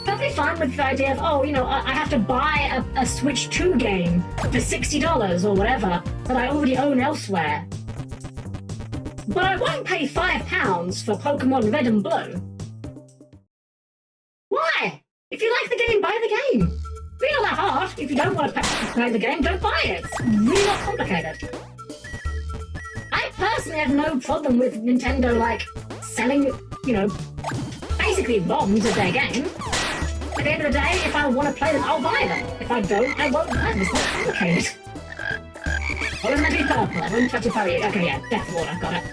Speaker 1: perfectly fine with the idea of, oh, you know, I have to buy a Switch 2 game for $60 or whatever that I already own elsewhere. But I won't pay £5 for Pokemon Red and Blue. Why? If you like the game, buy the game. It's not that hard. If you don't want to play the game, don't buy it. It's really not complicated. I personally have no problem with Nintendo, like, selling, you know, basically ROMs of their game. At the end of the day, if I want to play them, I'll buy them. If I don't, I won't buy them. It's not complicated. Oh, it's meant to be purple. I wouldn't touch it for you. Okay, yeah, Death Water, got it.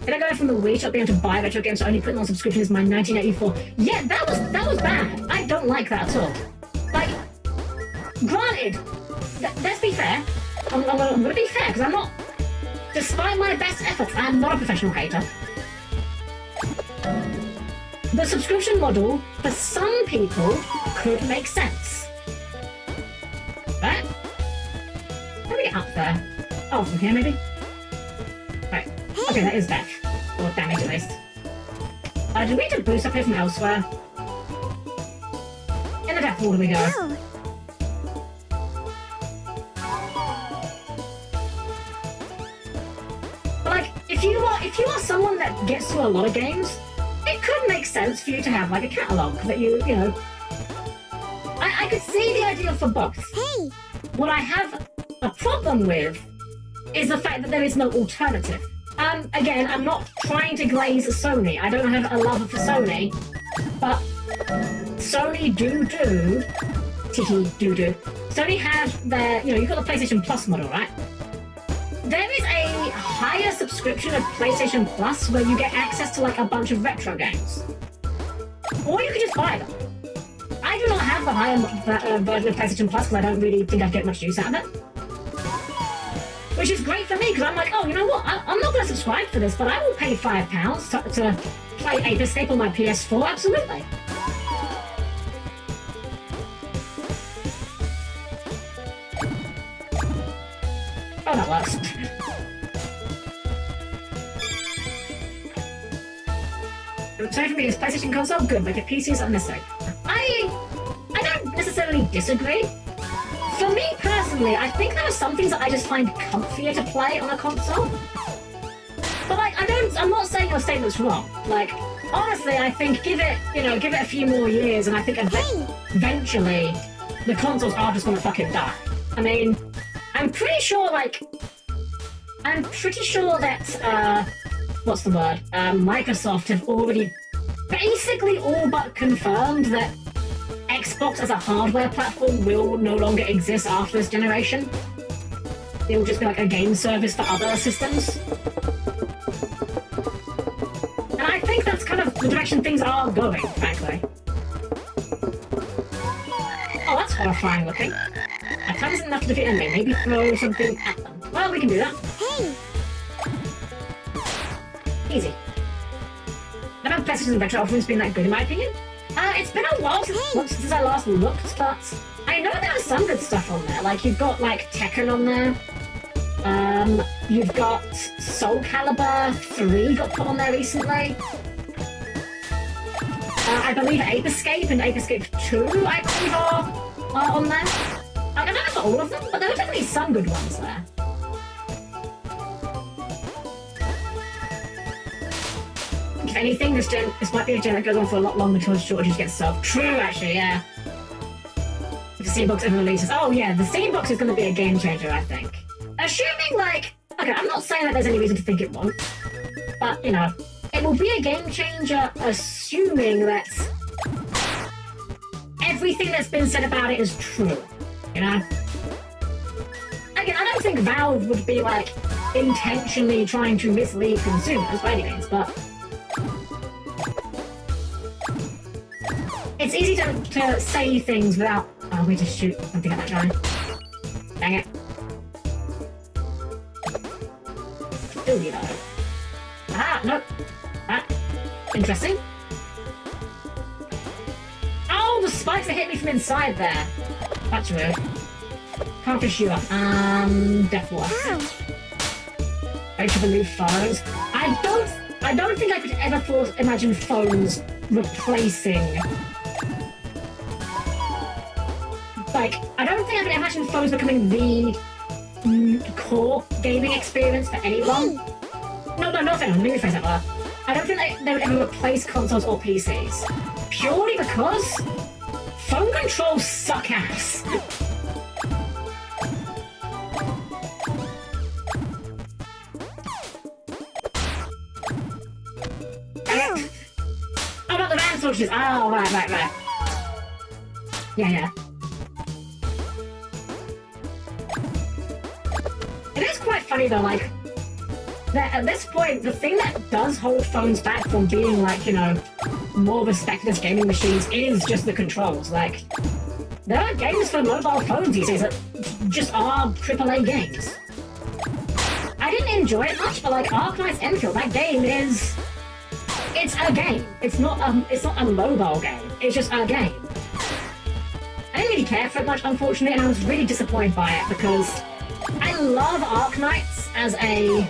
Speaker 1: Did I go from the Wii shop being able to buy retro games to only put them on subscription is my 1984? Yeah, that was bad. I don't like that at all. Like, granted, let's be fair. I'm gonna be fair, because I'm not, despite my best efforts, I'm not a professional hater. The subscription model, for some people, could make sense. Right? How do we get up there? Oh, from here, maybe? Right. Okay, that is death. Or damage, at least. Do we need to boost up here from elsewhere? In the Death Water we go.
Speaker 2: How?
Speaker 1: But, like, if you are someone that gets to a lot of games, it could make sense for you to have, like, a catalogue that you know... I could see the idea for both.
Speaker 2: Hey!
Speaker 1: What I have a problem with is the fact that there is no alternative. Again, I'm not trying to glaze Sony. I don't have a love for Sony, but Sony do. Sony have their, you know, you've got the PlayStation Plus model, right? There is a higher subscription of PlayStation Plus where you get access to, like, a bunch of retro games. Or you can just buy them. I do not have the higher version of PlayStation Plus because I don't really think I'd get much use out of it. Which is great for me because I'm like, oh, you know what? I'm not going to subscribe for this, but I will pay £5 to play Ape Escape on my PS4, absolutely. Oh, that works. Sorry for me, is PlayStation console good, but your PC is unnecessary. I don't necessarily disagree. For me personally, I think there are some things that I just find comfier to play on a console. But, like, I'm not saying your statement's wrong. Like, honestly, I think give it a few more years, and I think eventually the consoles are just gonna fucking die. I mean, I'm pretty sure that, what's the word? Microsoft have already basically all but confirmed that Xbox as a hardware platform will no longer exist after this generation. It will just be like a game service for other systems. And I think that's kind of the direction things are going, frankly. Oh, that's horrifying looking. Attack isn't enough to defeat enemy. Maybe throw something at them. Well, we can do that.
Speaker 2: Hey!
Speaker 1: Easy. Now, PlayStation retro offering's been that good in my opinion. It's been a while since I last looked, but I know there was some good stuff on there. Like, you've got, like, Tekken on there. You've got Soul Calibur 3 got put on there recently. I believe Ape Escape and Ape Escape 2, I believe, are on there. Like, I don't know about all of them, but there were definitely some good ones there. If anything, this might be a gen that goes on for a lot longer until shortages get solved. True, actually, yeah. If the Steam Box ever releases. Oh, yeah, the Steam Box is going to be a game changer, I think. Assuming, like... Okay, I'm not saying that there's any reason to think it won't. But, you know, it will be a game changer assuming that everything that's been said about it is true, you know? Again, I don't think Valve would be, like, intentionally trying to mislead consumers by any means, but... It's easy to say things without... Oh, we just shoot something at that guy. Dang it. Ooh, you know. Ah, nope. Ah, interesting. Oh, the spikes that hit me from inside there. That's weird. Can't fish you up. Death Water. Ready to remove phones. I don't think I could ever imagine phones replacing... Like, I don't think I could imagine phones becoming the core gaming experience for anyone. No, let me rephrase that more. I don't think they would ever replace consoles or PCs. Purely because phone controls suck ass. Oh, about the van switches. Oh, right. Yeah. It is quite funny though, like, that at this point, the thing that does hold phones back from being, like, you know, more respected as gaming machines is just the controls. Like, there are games for mobile phones these days that just are AAA games. I didn't enjoy it much, but like Arknight's Enfield, that game is... It's a game. It's not a mobile game. It's just a game. I didn't really care for it much, unfortunately, and I was really disappointed by it because I love Arknights as a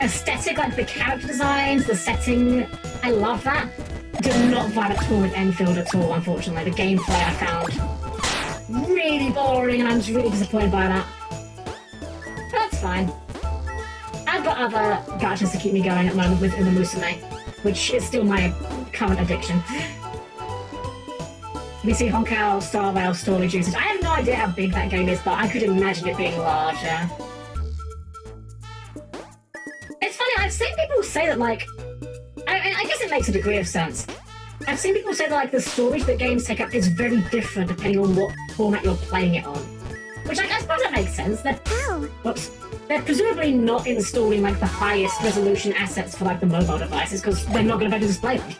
Speaker 1: aesthetic, like the character designs, the setting. I love that. Did not vibe at all with Enfield at all, unfortunately. The gameplay I found really boring, and I'm just really disappointed by that. But that's fine. I've got other gachas to keep me going at the moment with the Musume, which is still my current addiction. We see Honkai Star Rail storage usage. I have no idea how big that game is, but I could imagine it being larger. It's funny, I've seen people say that, like... I guess it makes a degree of sense. I've seen people say that, like, the storage that games take up is very different depending on what format you're playing it on. Which I suppose that makes sense. They're presumably not installing, like, the highest resolution assets for, like, the mobile devices, because they're not going to be able to display them.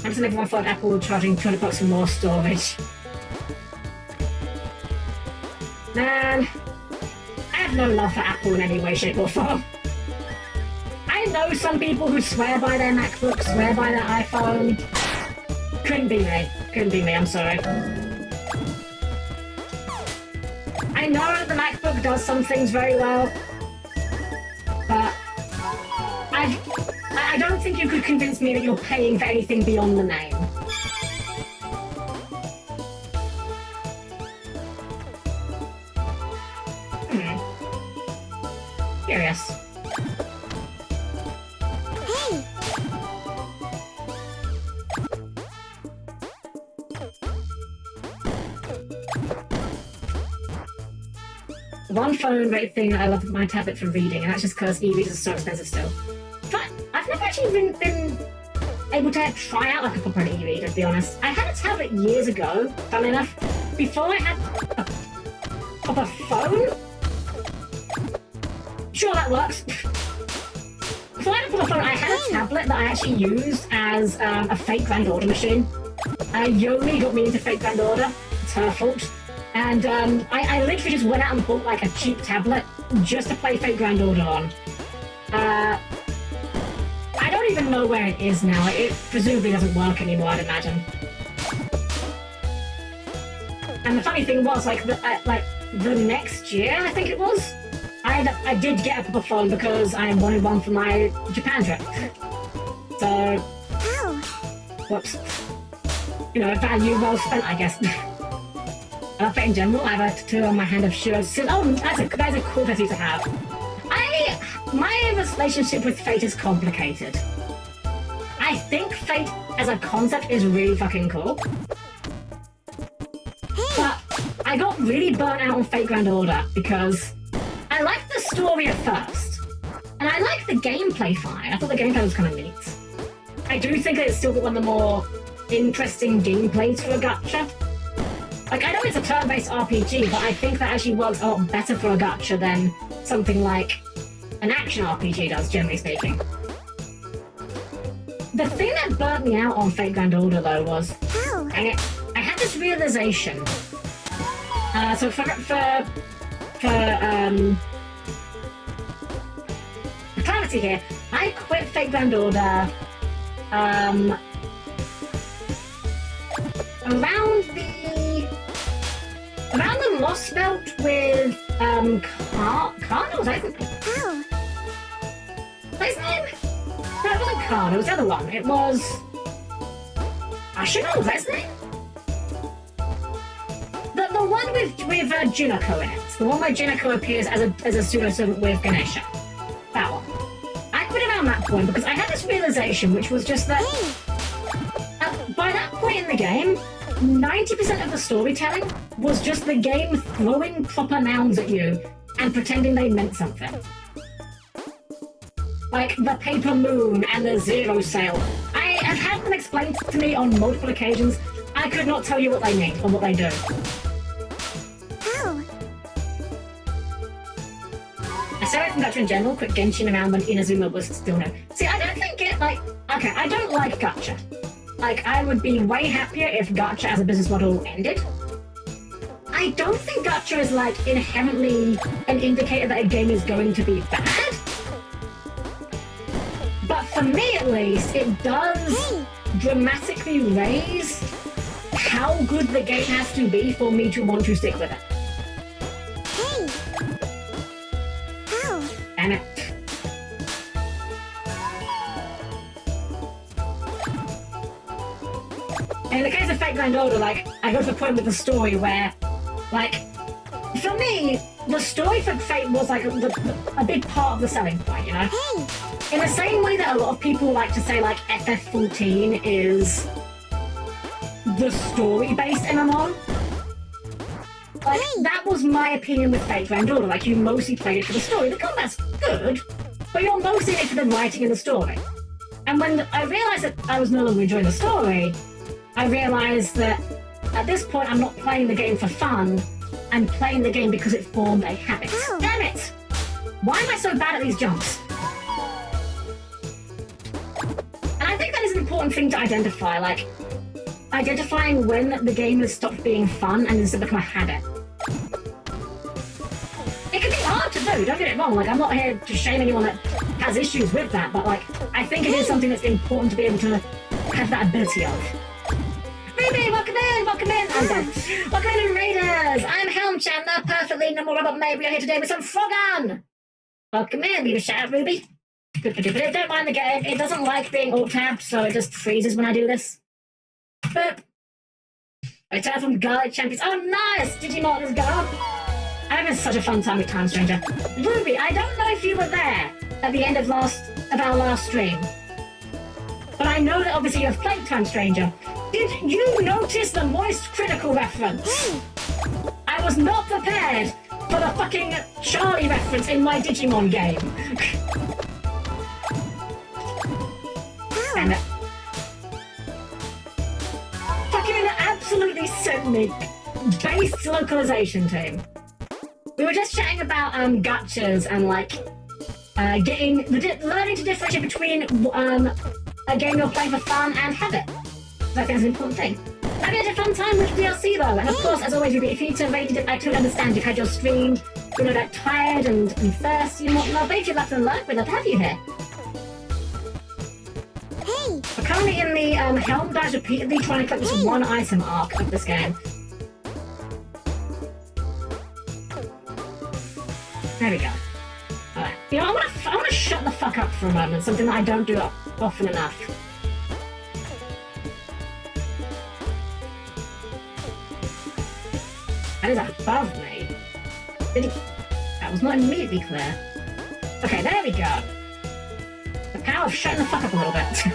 Speaker 1: I'm just everyone thought Apple charging $200 for more storage. Man, I have no love for Apple in any way, shape or form. I know some people who swear by their MacBook, swear by their iPhone. Couldn't be me, I'm sorry. I know that the MacBook does some things very well, but I don't think you could convince me that you're paying for anything beyond the name. Curious.
Speaker 2: Hey!
Speaker 1: One phone rate thing I love my tablet for reading, and that's just because e-readers are so expensive still. But I've never actually been able to try out like a proper e-reader, to be honest. I had a tablet years ago, funnily enough, before I had a proper phone. Sure, that works. Before I had a proper phone, I had a tablet that I actually used as a fake grand order machine. Yomi got me into Fate Grand Order. It's her fault. And I literally just went out and bought like a cheap tablet just to play Fate Grand Order on. I don't even know where it is now. It presumably doesn't work anymore, I'd imagine. And the funny thing was, like the next year, I think it was, I did get a proper phone because I wanted one for my Japan trip. So, whoops. You know, value well spent, I guess. I love Fate in general. I have a tattoo on my hand of Shiro's. Oh, that's a cool tattoo to have. My relationship with Fate is complicated. I think Fate as a concept is really fucking cool. But I got really burnt out on Fate Grand Order because I liked the story at first. And I liked the gameplay fine. I thought the gameplay was kind of neat. I do think that it's still got one of the more interesting gameplays for a gacha. Like, I know it's a turn-based RPG, but I think that actually works a lot better for a gacha than something like an action RPG does, generally speaking. The thing that burnt me out on Fate Grand Order, though, was I had this realization. So for clarity here, I quit Fate Grand Order around the Lost Belt with Khan, was that his name? His name? No, it wasn't Khan, it was the other one. It was Ashina, was that his name? The one with Junako in it. The one where Junako appears as a pseudo-servant with Ganesha. That one. I quit around that point because I had this realization, which was just that by that point in the game, 90% of the storytelling was just the game throwing proper nouns at you and pretending they meant something. Like the paper moon and the zero sail. I have had them explained to me on multiple occasions. I could not tell you what they mean or what they do. I say it from Gacha in general, quit Genshin around when Inazuma was still new. See, I don't think it, okay, I don't like Gacha. Like, I would be way happier if Gacha as a business model ended. I don't think Gacha is, like, inherently an indicator that a game is going to be bad. But for me, at least, it does dramatically raise how good the game has to be for me to want to stick with it. Damn it. In the case of Fate Grand Order, like, I got to the point with the story where, like, for me, the story for Fate was, like, a big part of the selling point, you know? In the same way that a lot of people like to say, like, FF14 is the story-based MMO. Like, that was my opinion with Fate Grand Order. Like, you mostly played it for the story. The combat's good, but you're mostly in it for the writing and the story. And when I realized that I was no longer enjoying the story, I realized that at this point I'm not playing the game for fun, I'm playing the game because it formed a habit. Damn it! Why am I so bad at these jumps? And I think that is an important thing to identify, like, identifying when the game has stopped being fun and has become a habit. It can be hard to do, don't get it wrong, like, I'm not here to shame anyone that has issues with that, but, like, I think it is something that's important to be able to have that ability of. Ruby, welcome in, welcome in! I'm dead. Welcome in, Raiders! I'm Helm-Chan, the perfectly normal robot maid. We are here today with some Frogun! Welcome in, leave a shout out, Ruby. Don't mind the game, it doesn't like being alt-tabbed, so it just freezes when I do this. But I turn from Garlic Champions. Oh, nice! Digimon is gone! I'm having such a fun time with Time Stranger. Ruby, I don't know if you were there at the end of our last stream, but I know that obviously you have played Time Stranger. Did you notice the moist critical reference? I was not prepared for the fucking Charlie reference in my Digimon game. Damn it. Fucking absolutely sent me based localization team. We were just chatting about gachas and like learning to differentiate between a game you're playing for fun and habit. I think that's an important thing. Have you had a fun time with DLC though? And of course, as always, if you need to rate it, I totally understand you've had your stream, you know, that tired and thirsty and whatnot, but if you'd like to learn, we'd love to have you here.
Speaker 2: Hey!
Speaker 1: We're currently in the Helm guys repeatedly trying to collect this one item arc of this game. There we go. Alright. You know, I wanna shut the fuck up for a moment, something that I don't do often enough. That is above me. That was not immediately clear. Okay, there we go. The power of shutting the fuck up a little bit.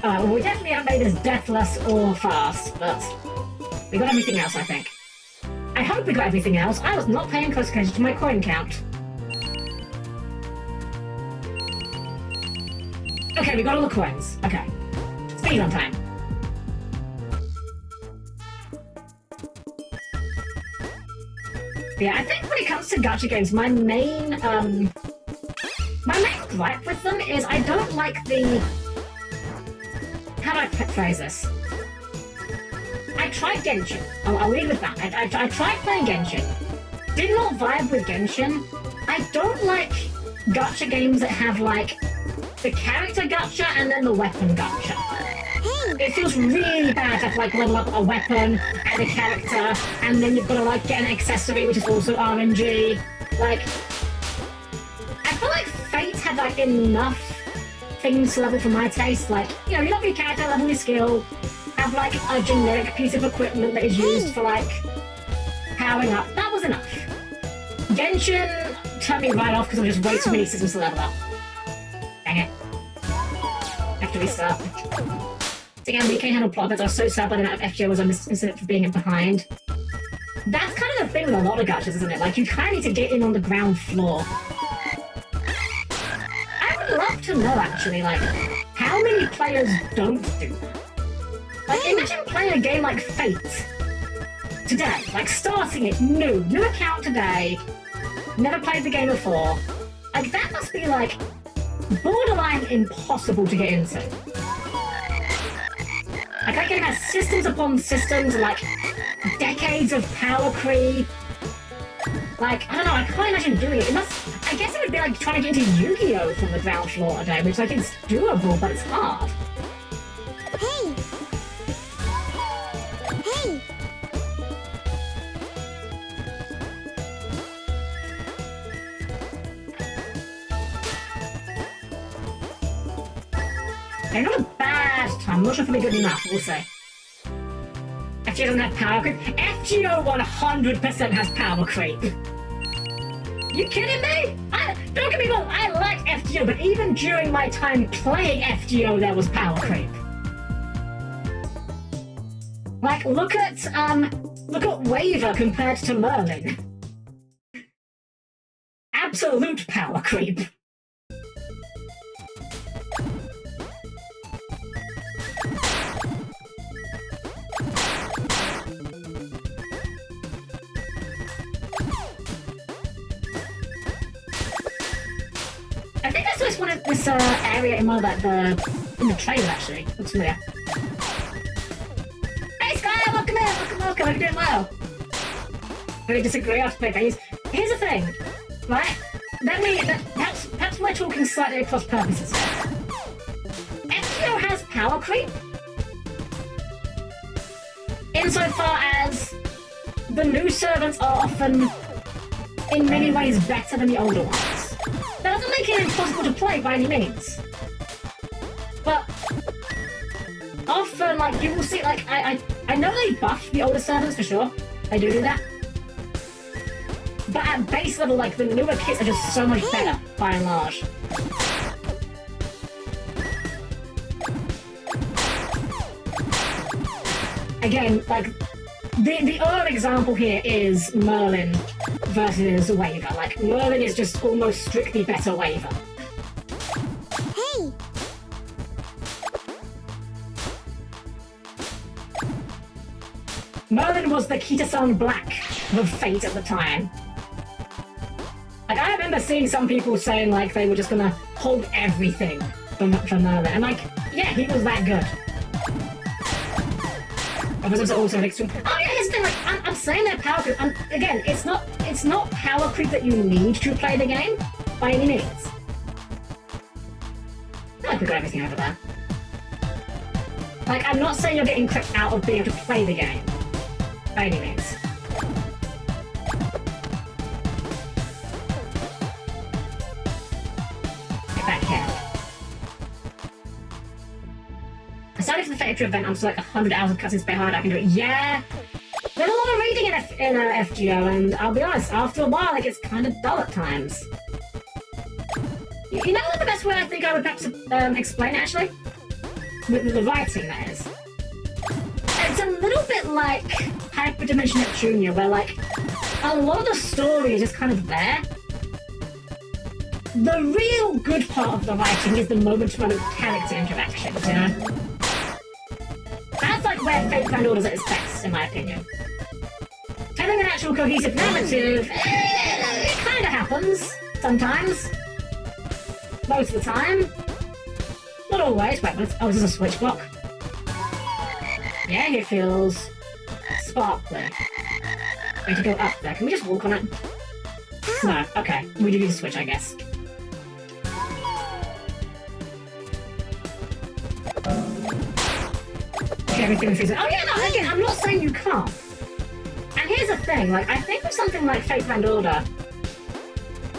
Speaker 1: Well, we definitely haven't made this deathless or fast, but we got everything else, I think. I hope we got everything else. I was not paying close attention to my coin count. Okay, we got all the coins. Okay. Speed on time. Yeah, I think when it comes to gacha games, my main gripe with them is I don't like the... How do I phrase this? I tried Genshin. I'll leave with that. I tried playing Genshin. Did not vibe with Genshin. I don't like gacha games that have, like, the character gacha and then the weapon gacha. It feels really bad to have, like, level up a weapon and a character, and then you've got to, like, get an accessory, which is also RNG. Like, I feel like Fate had, like, enough things to level for my taste. Like, you know, you level your character, level your skill, have, like, a generic piece of equipment that is used for, like, powering up. That was enough. Genshin turned me right off because there were just way too many systems to level up. Dang it. Have to restart. Again, we can't handle plot, but I was so sad by the amount of FGO was instead for being behind. That's kind of the thing with a lot of gachas, isn't it? Like, you kind of need to get in on the ground floor. I would love to know, actually, like, how many players don't do that? Like, imagine playing a game like Fate today. Like, starting it new account today, never played the game before. Like, that must be, like, borderline impossible to get into. Like, that game has systems upon systems, like, decades of power creep. Like, I don't know, I can't imagine doing it. I guess it would be like trying to get into Yu-Gi-Oh! From the ground floor today, which, like, it's doable, but it's hard.
Speaker 2: Hey! Hey!
Speaker 1: Okay, not a bad time. I'm not sure if it'll be good enough, we'll see. FGO doesn't have power creep. FGO 100% has power creep. You kidding me? Don't get me wrong, I like FGO, but even during my time playing FGO, there was power creep. Like, look at Waver compared to Merlin. Absolute power creep. I think I saw this area in one of in the trailer actually. Looks familiar. Hey Sky, welcome in, welcome. Hope you're doing well. We disagree after play phase. Here's the thing, right? Perhaps we're talking slightly across purposes here. FGO has power creep insofar as the new servants are often in many ways better than the older ones. That doesn't make it impossible to play by any means. But often, like, you will see, like, I know they buff the older servants for sure. They do that. But at base level, like, the newer kits are just so much better, by and large. Again, like, the other example here is Merlin versus Waver. Like, Merlin is just almost strictly better Waver.
Speaker 2: Hey!
Speaker 1: Merlin was the Kita-san Black of Fate at the time. Like, I remember seeing some people saying, like, they were just gonna hold everything for Merlin. And, like, yeah, he was that good. was also an extreme. Oh yeah, here's the thing. Like, I'm saying they're power creep. Again, it's not power creep that you need to play the game by any means. I feel like we got everything over there. Like, I'm not saying you're getting creeped out of being able to play the game by any means. Get back here. Aside from the factory event, I'm still like 100 hours of cutscenes behind. I can do it. Yeah, there's a lot of reading in FGO, and I'll be honest, after a while, it gets kind of dull at times. You know what the best way I think I would perhaps explain it, actually? With the writing, that is. It's a little bit like Hyperdimension Neptunia, where like a lot of the story is just kind of there. The real good part of the writing is the moment-to-moment character interactions, you know? That's like where Fate Grand Order's at its best, in my opinion. Telling an actual cohesive narrative, it kind of happens, sometimes. Most of the time. Not always. Wait, oh, this is a switch block. Yeah, it feels sparkly. Way to go up there. Can we just walk on it? No, okay. We do need to switch, I guess. Okay, everything feels... Oh yeah, no, again, I'm not saying you can't. And here's the thing, like, I think with something like Fate Grand Order,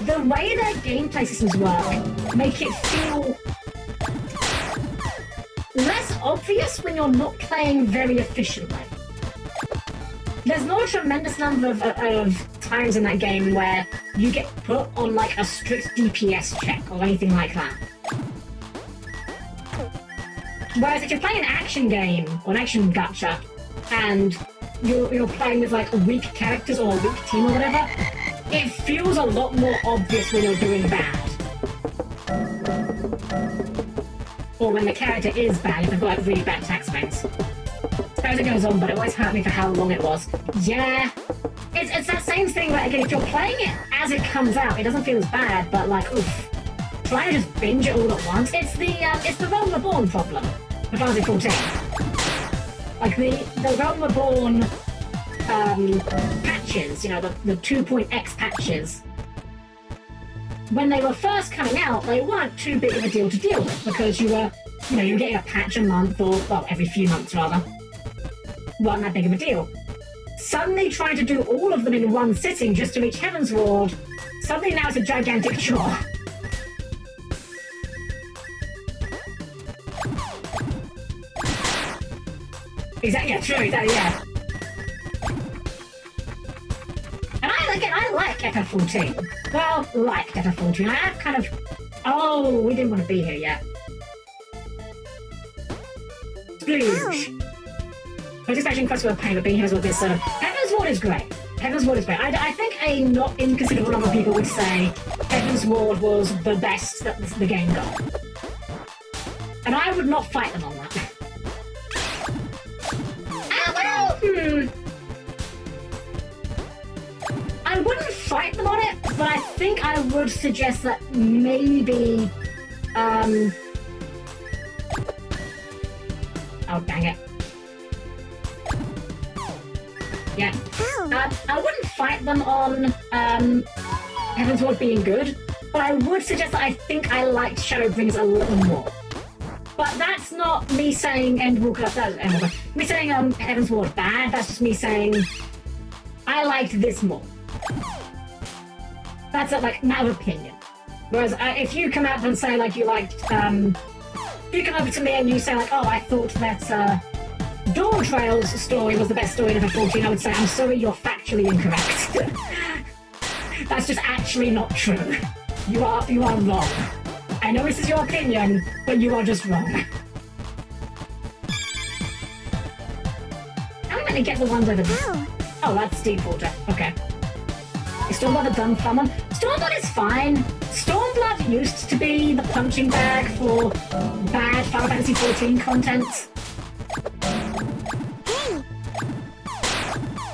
Speaker 1: the way their gameplay systems work make it feel less obvious when you're not playing very efficiently. There's not a tremendous number of times in that game where you get put on like a strict DPS check or anything like that. Whereas if you're playing an action game or an action gacha and you're playing with like weak characters or a weak team or whatever, it feels a lot more obvious when you're doing bad. Or when the character is bad, if they've got like really bad attack swings. Suppose it goes on, but it always hurt me for how long it was. Yeah, it's that same thing where, again, if you're playing it as it comes out, it doesn't feel as bad, but like, oof. Trying to just binge it all at once, it's the Realm Reborn problem for Final Fantasy 14. Like, the Realm Reborn patches, you know, the 2.x patches, when they were first coming out, they weren't too big of a deal to deal with because you were getting a patch a month or, well, every few months rather. Wasn't that big of a deal. Suddenly trying to do all of them in one sitting just to reach Heaven's Ward, suddenly now it's a gigantic chore. Exactly, yeah, true, exactly, yeah. I like FF14. Well, like FF14. I have kind of... Oh, we didn't want to be here yet. Splooge. I was expecting quite a pain, but being here is a little bit sort of... Heaven's Ward is great. Heaven's Ward is great. I think a not inconsiderable number of people would say Heaven's Ward was the best that the game got. And I would not fight them on that. I wouldn't fight them on it, but I think I would suggest that maybe, oh, dang it. Yeah. I wouldn't fight them on, Heaven's Ward being good, but I would suggest that I think I liked Shadowbringers a little more. But that's not me saying me saying Heaven's Ward bad, that's just me saying I liked this more. That's like matter of opinion. Whereas if you come out and say like you liked, if you come over to me and you say like, oh, I thought that Dawn Trail's story was the best story in FF14, I would say, I'm sorry, you're factually incorrect. That's just actually not true. You are wrong. I know this is your opinion, but you are just wrong. How am I going to get the ones over there? Oh, that's Deepwater. Okay. Is Stormblood a dumb summon? Stormblood is fine. Stormblood used to be the punching bag for bad Final Fantasy XIV content.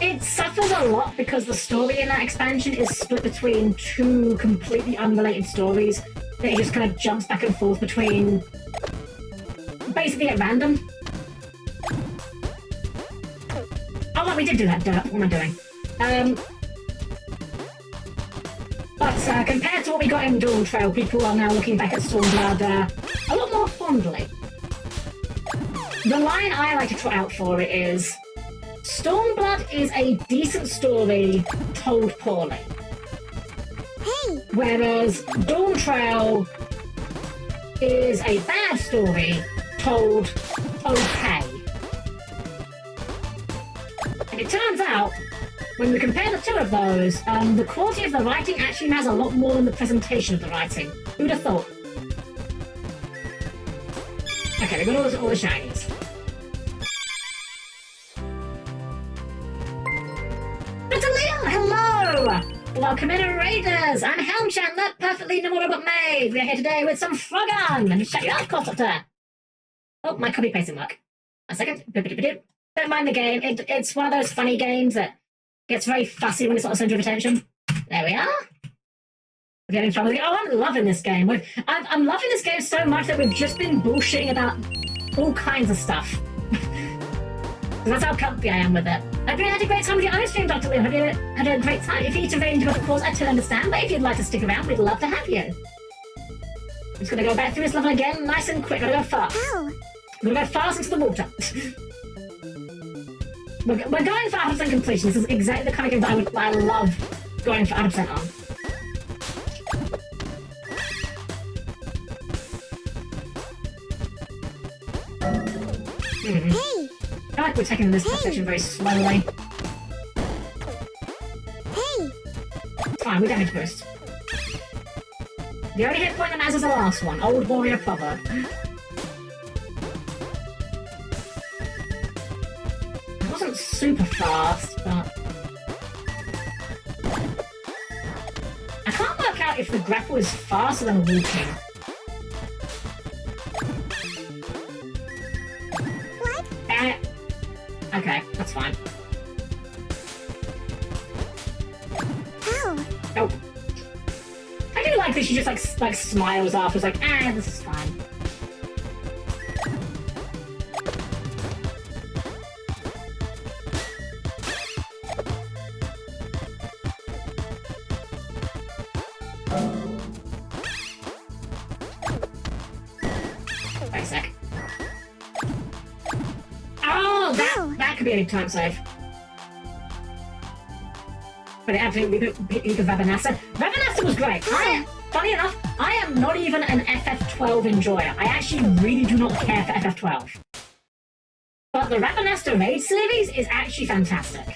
Speaker 1: It suffers a lot because the story in that expansion is split between two completely unrelated stories that it just kind of jumps back and forth between basically at random. Oh, we did do that dirt. What am I doing? But compared to what we got in Dawn Trail, people are now looking back at Stormblood a lot more fondly. The line I like to trot out for it is, Stormblood is a decent story told poorly.
Speaker 2: Hey!
Speaker 1: Whereas Dawn Trail is a bad story told okay. And it turns out, when we compare the two of those, the quality of the writing actually matters a lot more than the presentation of the writing. Who'd have thought? Okay, we got all the shinies. Natalia, hello! Welcome in, Raiders! I'm Helm-Chan, the perfectly normal robot maid. We're here today with some Frogun! And shut your off, Doctor! Oh, my copy pasting work. A second. Don't mind the game. It's one of those funny games that gets very fussy when it's not the centre of attention. There we are. We're getting fun with it. Oh, I'm loving this game. I'm loving this game so much that we've just been bullshitting about all kinds of stuff. That's how comfy I am with it. Hope you had a great time with your own stream, Dr. Lou. Hope you had a great time. If you need to range of course, I totally understand, but if you'd like to stick around, we'd love to have you. I'm just going to go back through this level again, nice and quick. Gotta go fast.
Speaker 2: Ow!
Speaker 1: We're going to go fast into the water. We're going for 100% completion. This is exactly the kind of game that I love going for 100% on.
Speaker 2: Hey!
Speaker 1: I feel like we're taking this section very slowly.
Speaker 2: Hey!
Speaker 1: It's fine, we damage boost. The only hit point that matters is the last one. Old warrior proverb. It wasn't super fast, but... I can't work out if the grapple is faster than walking.
Speaker 2: What?
Speaker 1: Okay, that's fine.
Speaker 2: Ow!
Speaker 1: Oh. I do like that she just like smiles after. It's like, this is fine. Wait a sec. Oh, that could be a big time save. But it absolutely beat the Rabanassa. Rabanassa was great. Funny enough, I am not even an FF12 enjoyer. I actually really do not care for FF12. But the Rabanasta raid series is actually fantastic.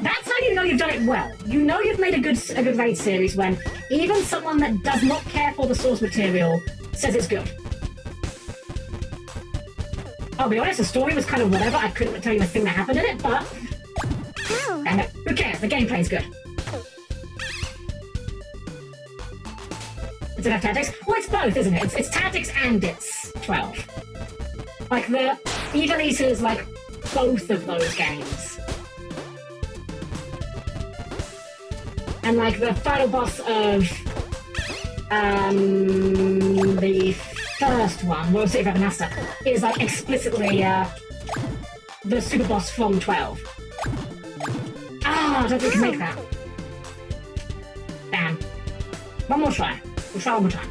Speaker 1: That's how you know you've done it well. You know you've made a good raid series when even someone that does not care for the source material says it's good. I'll be honest, the story was kind of whatever. I couldn't tell you a thing that happened in it, but...
Speaker 2: Ow!
Speaker 1: And who cares? The gameplay's good. It's enough tactics. Well, it's both, isn't it? It's tactics and it's 12. Like, the Evil Eater's like both of those games. And like the final boss of the first one, Royal City of Rabanasta, is like explicitly the super boss from 12. I don't think we can make that. Damn. One more try. We'll try one more time.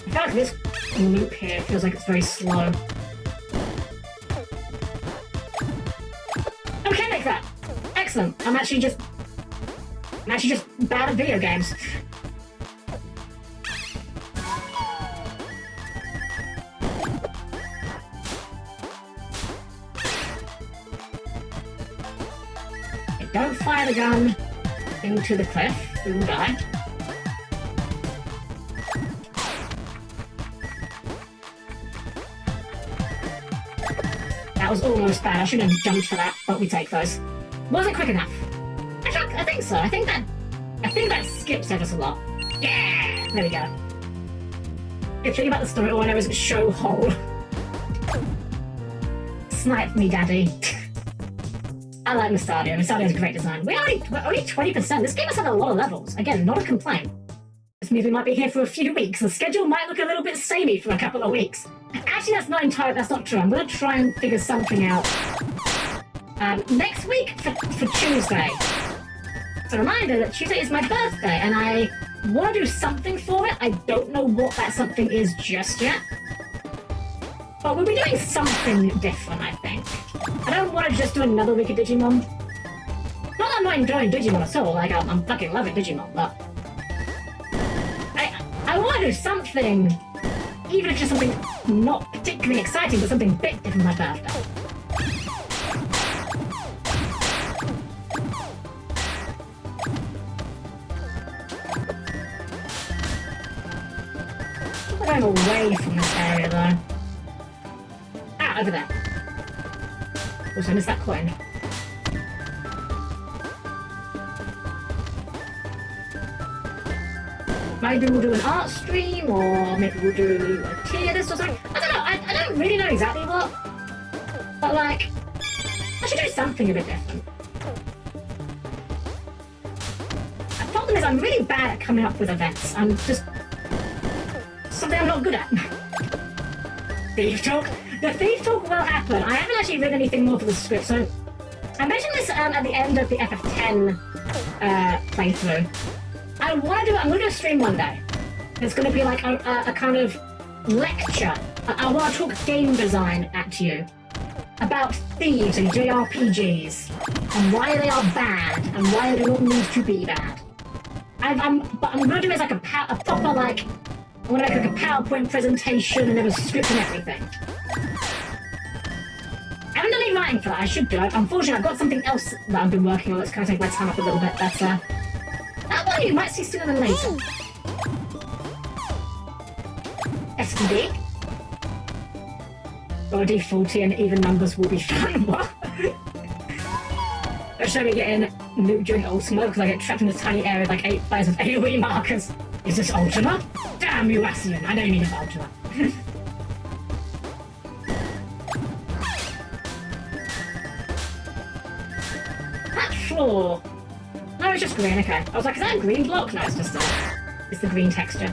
Speaker 1: I feel like this loop here feels like it's very slow. Oh, we can make that! Excellent. I'm actually just bad at video games. Don't fire the gun into the cliff, we will die. That was almost bad. I shouldn't have jumped for that, but we take those. Wasn't quick enough. I think so. I think that skips ever so lot. Yeah! There we go. Good thing about the story, all I know is it's show hole. Snipe me, daddy. I like Mystadio. Mystadio's a great design. We're only 20%. This game has had a lot of levels. Again, not a complaint. This means we might be here for a few weeks. The schedule might look a little bit samey for a couple of weeks. Actually, that's not true. I'm going to try and figure something out next week for Tuesday. It's a reminder that Tuesday is my birthday, and I want to do something for it. I don't know what that something is just yet. But we'll be doing something different, I think. I don't want to just do another week of Digimon. Not that I'm not enjoying Digimon at all, like, I'm fucking loving Digimon, but... I want to do something, even if it's just something not particularly exciting, but something a bit different for my birthday. I'm away from this area, though. Ah, over there. Also, I missed that coin. Maybe we'll do an art stream, or maybe we'll do a tier list or something. I don't know, I don't really know exactly what. But, like, I should do something a bit different. The problem is I'm really bad at coming up with events. I'm just... something I'm not good at. Thief talk. The thief talk will happen. I haven't actually read anything more for the script, so I mentioned this at the end of the FF10 playthrough. I'm gonna do a stream one day. It's gonna be like a kind of lecture. I want to talk game design at you about thieves and JRPGs and why they are bad and why they don't need to be bad. I'm gonna do it as like a proper like. I'm gonna make like a PowerPoint presentation and have a script and everything. I haven't done any writing for that, I should do it. Unfortunately, I've got something else that I've been working on that's kind of take my time up a little bit better. That one you might see sooner than later. SPD. Got a defaulty and even numbers will be fun. What? Don't show me getting loot during Ultima because I get trapped in this tiny area with like 8 players with AoE markers. Is this Ultima? Damn you, Aslan! I don't mean it's Ultima. That floor. No, it's just green, okay. I was like, is that a green block? No, it's just it's the green texture.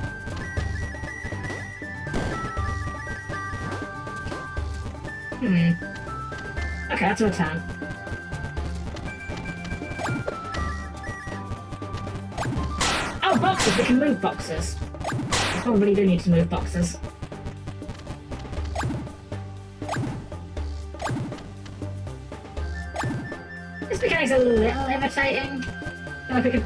Speaker 1: Okay, that's a return. Oh, boxes! We can move boxes. I probably do need to move boxes. This mechanic's a little irritating. I feel like we could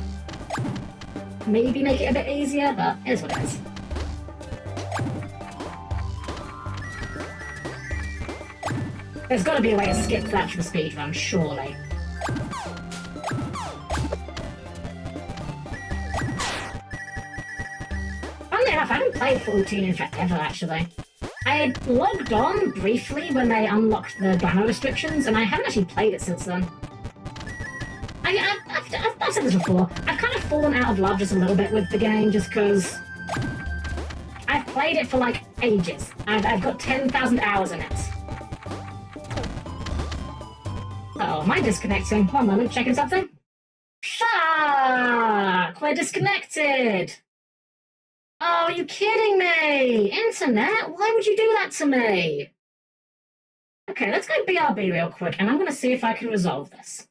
Speaker 1: maybe make it a bit easier, but it is what it is. There's got to be a way to skip that for the speedrun, surely. Funnily enough, I haven't played 14 in forever, actually. I logged on briefly when they unlocked the banner restrictions, and I haven't actually played it since then. I've said this before. I've kind of fallen out of love just a little bit with the game, just because I've played it for like ages. I've got 10,000 hours in it. Uh-oh, am I disconnecting? One moment, checking something. Fuck! We're disconnected! Oh, are you kidding me? Internet? Why would you do that to me? Okay, let's go BRB real quick, and I'm gonna see if I can resolve this.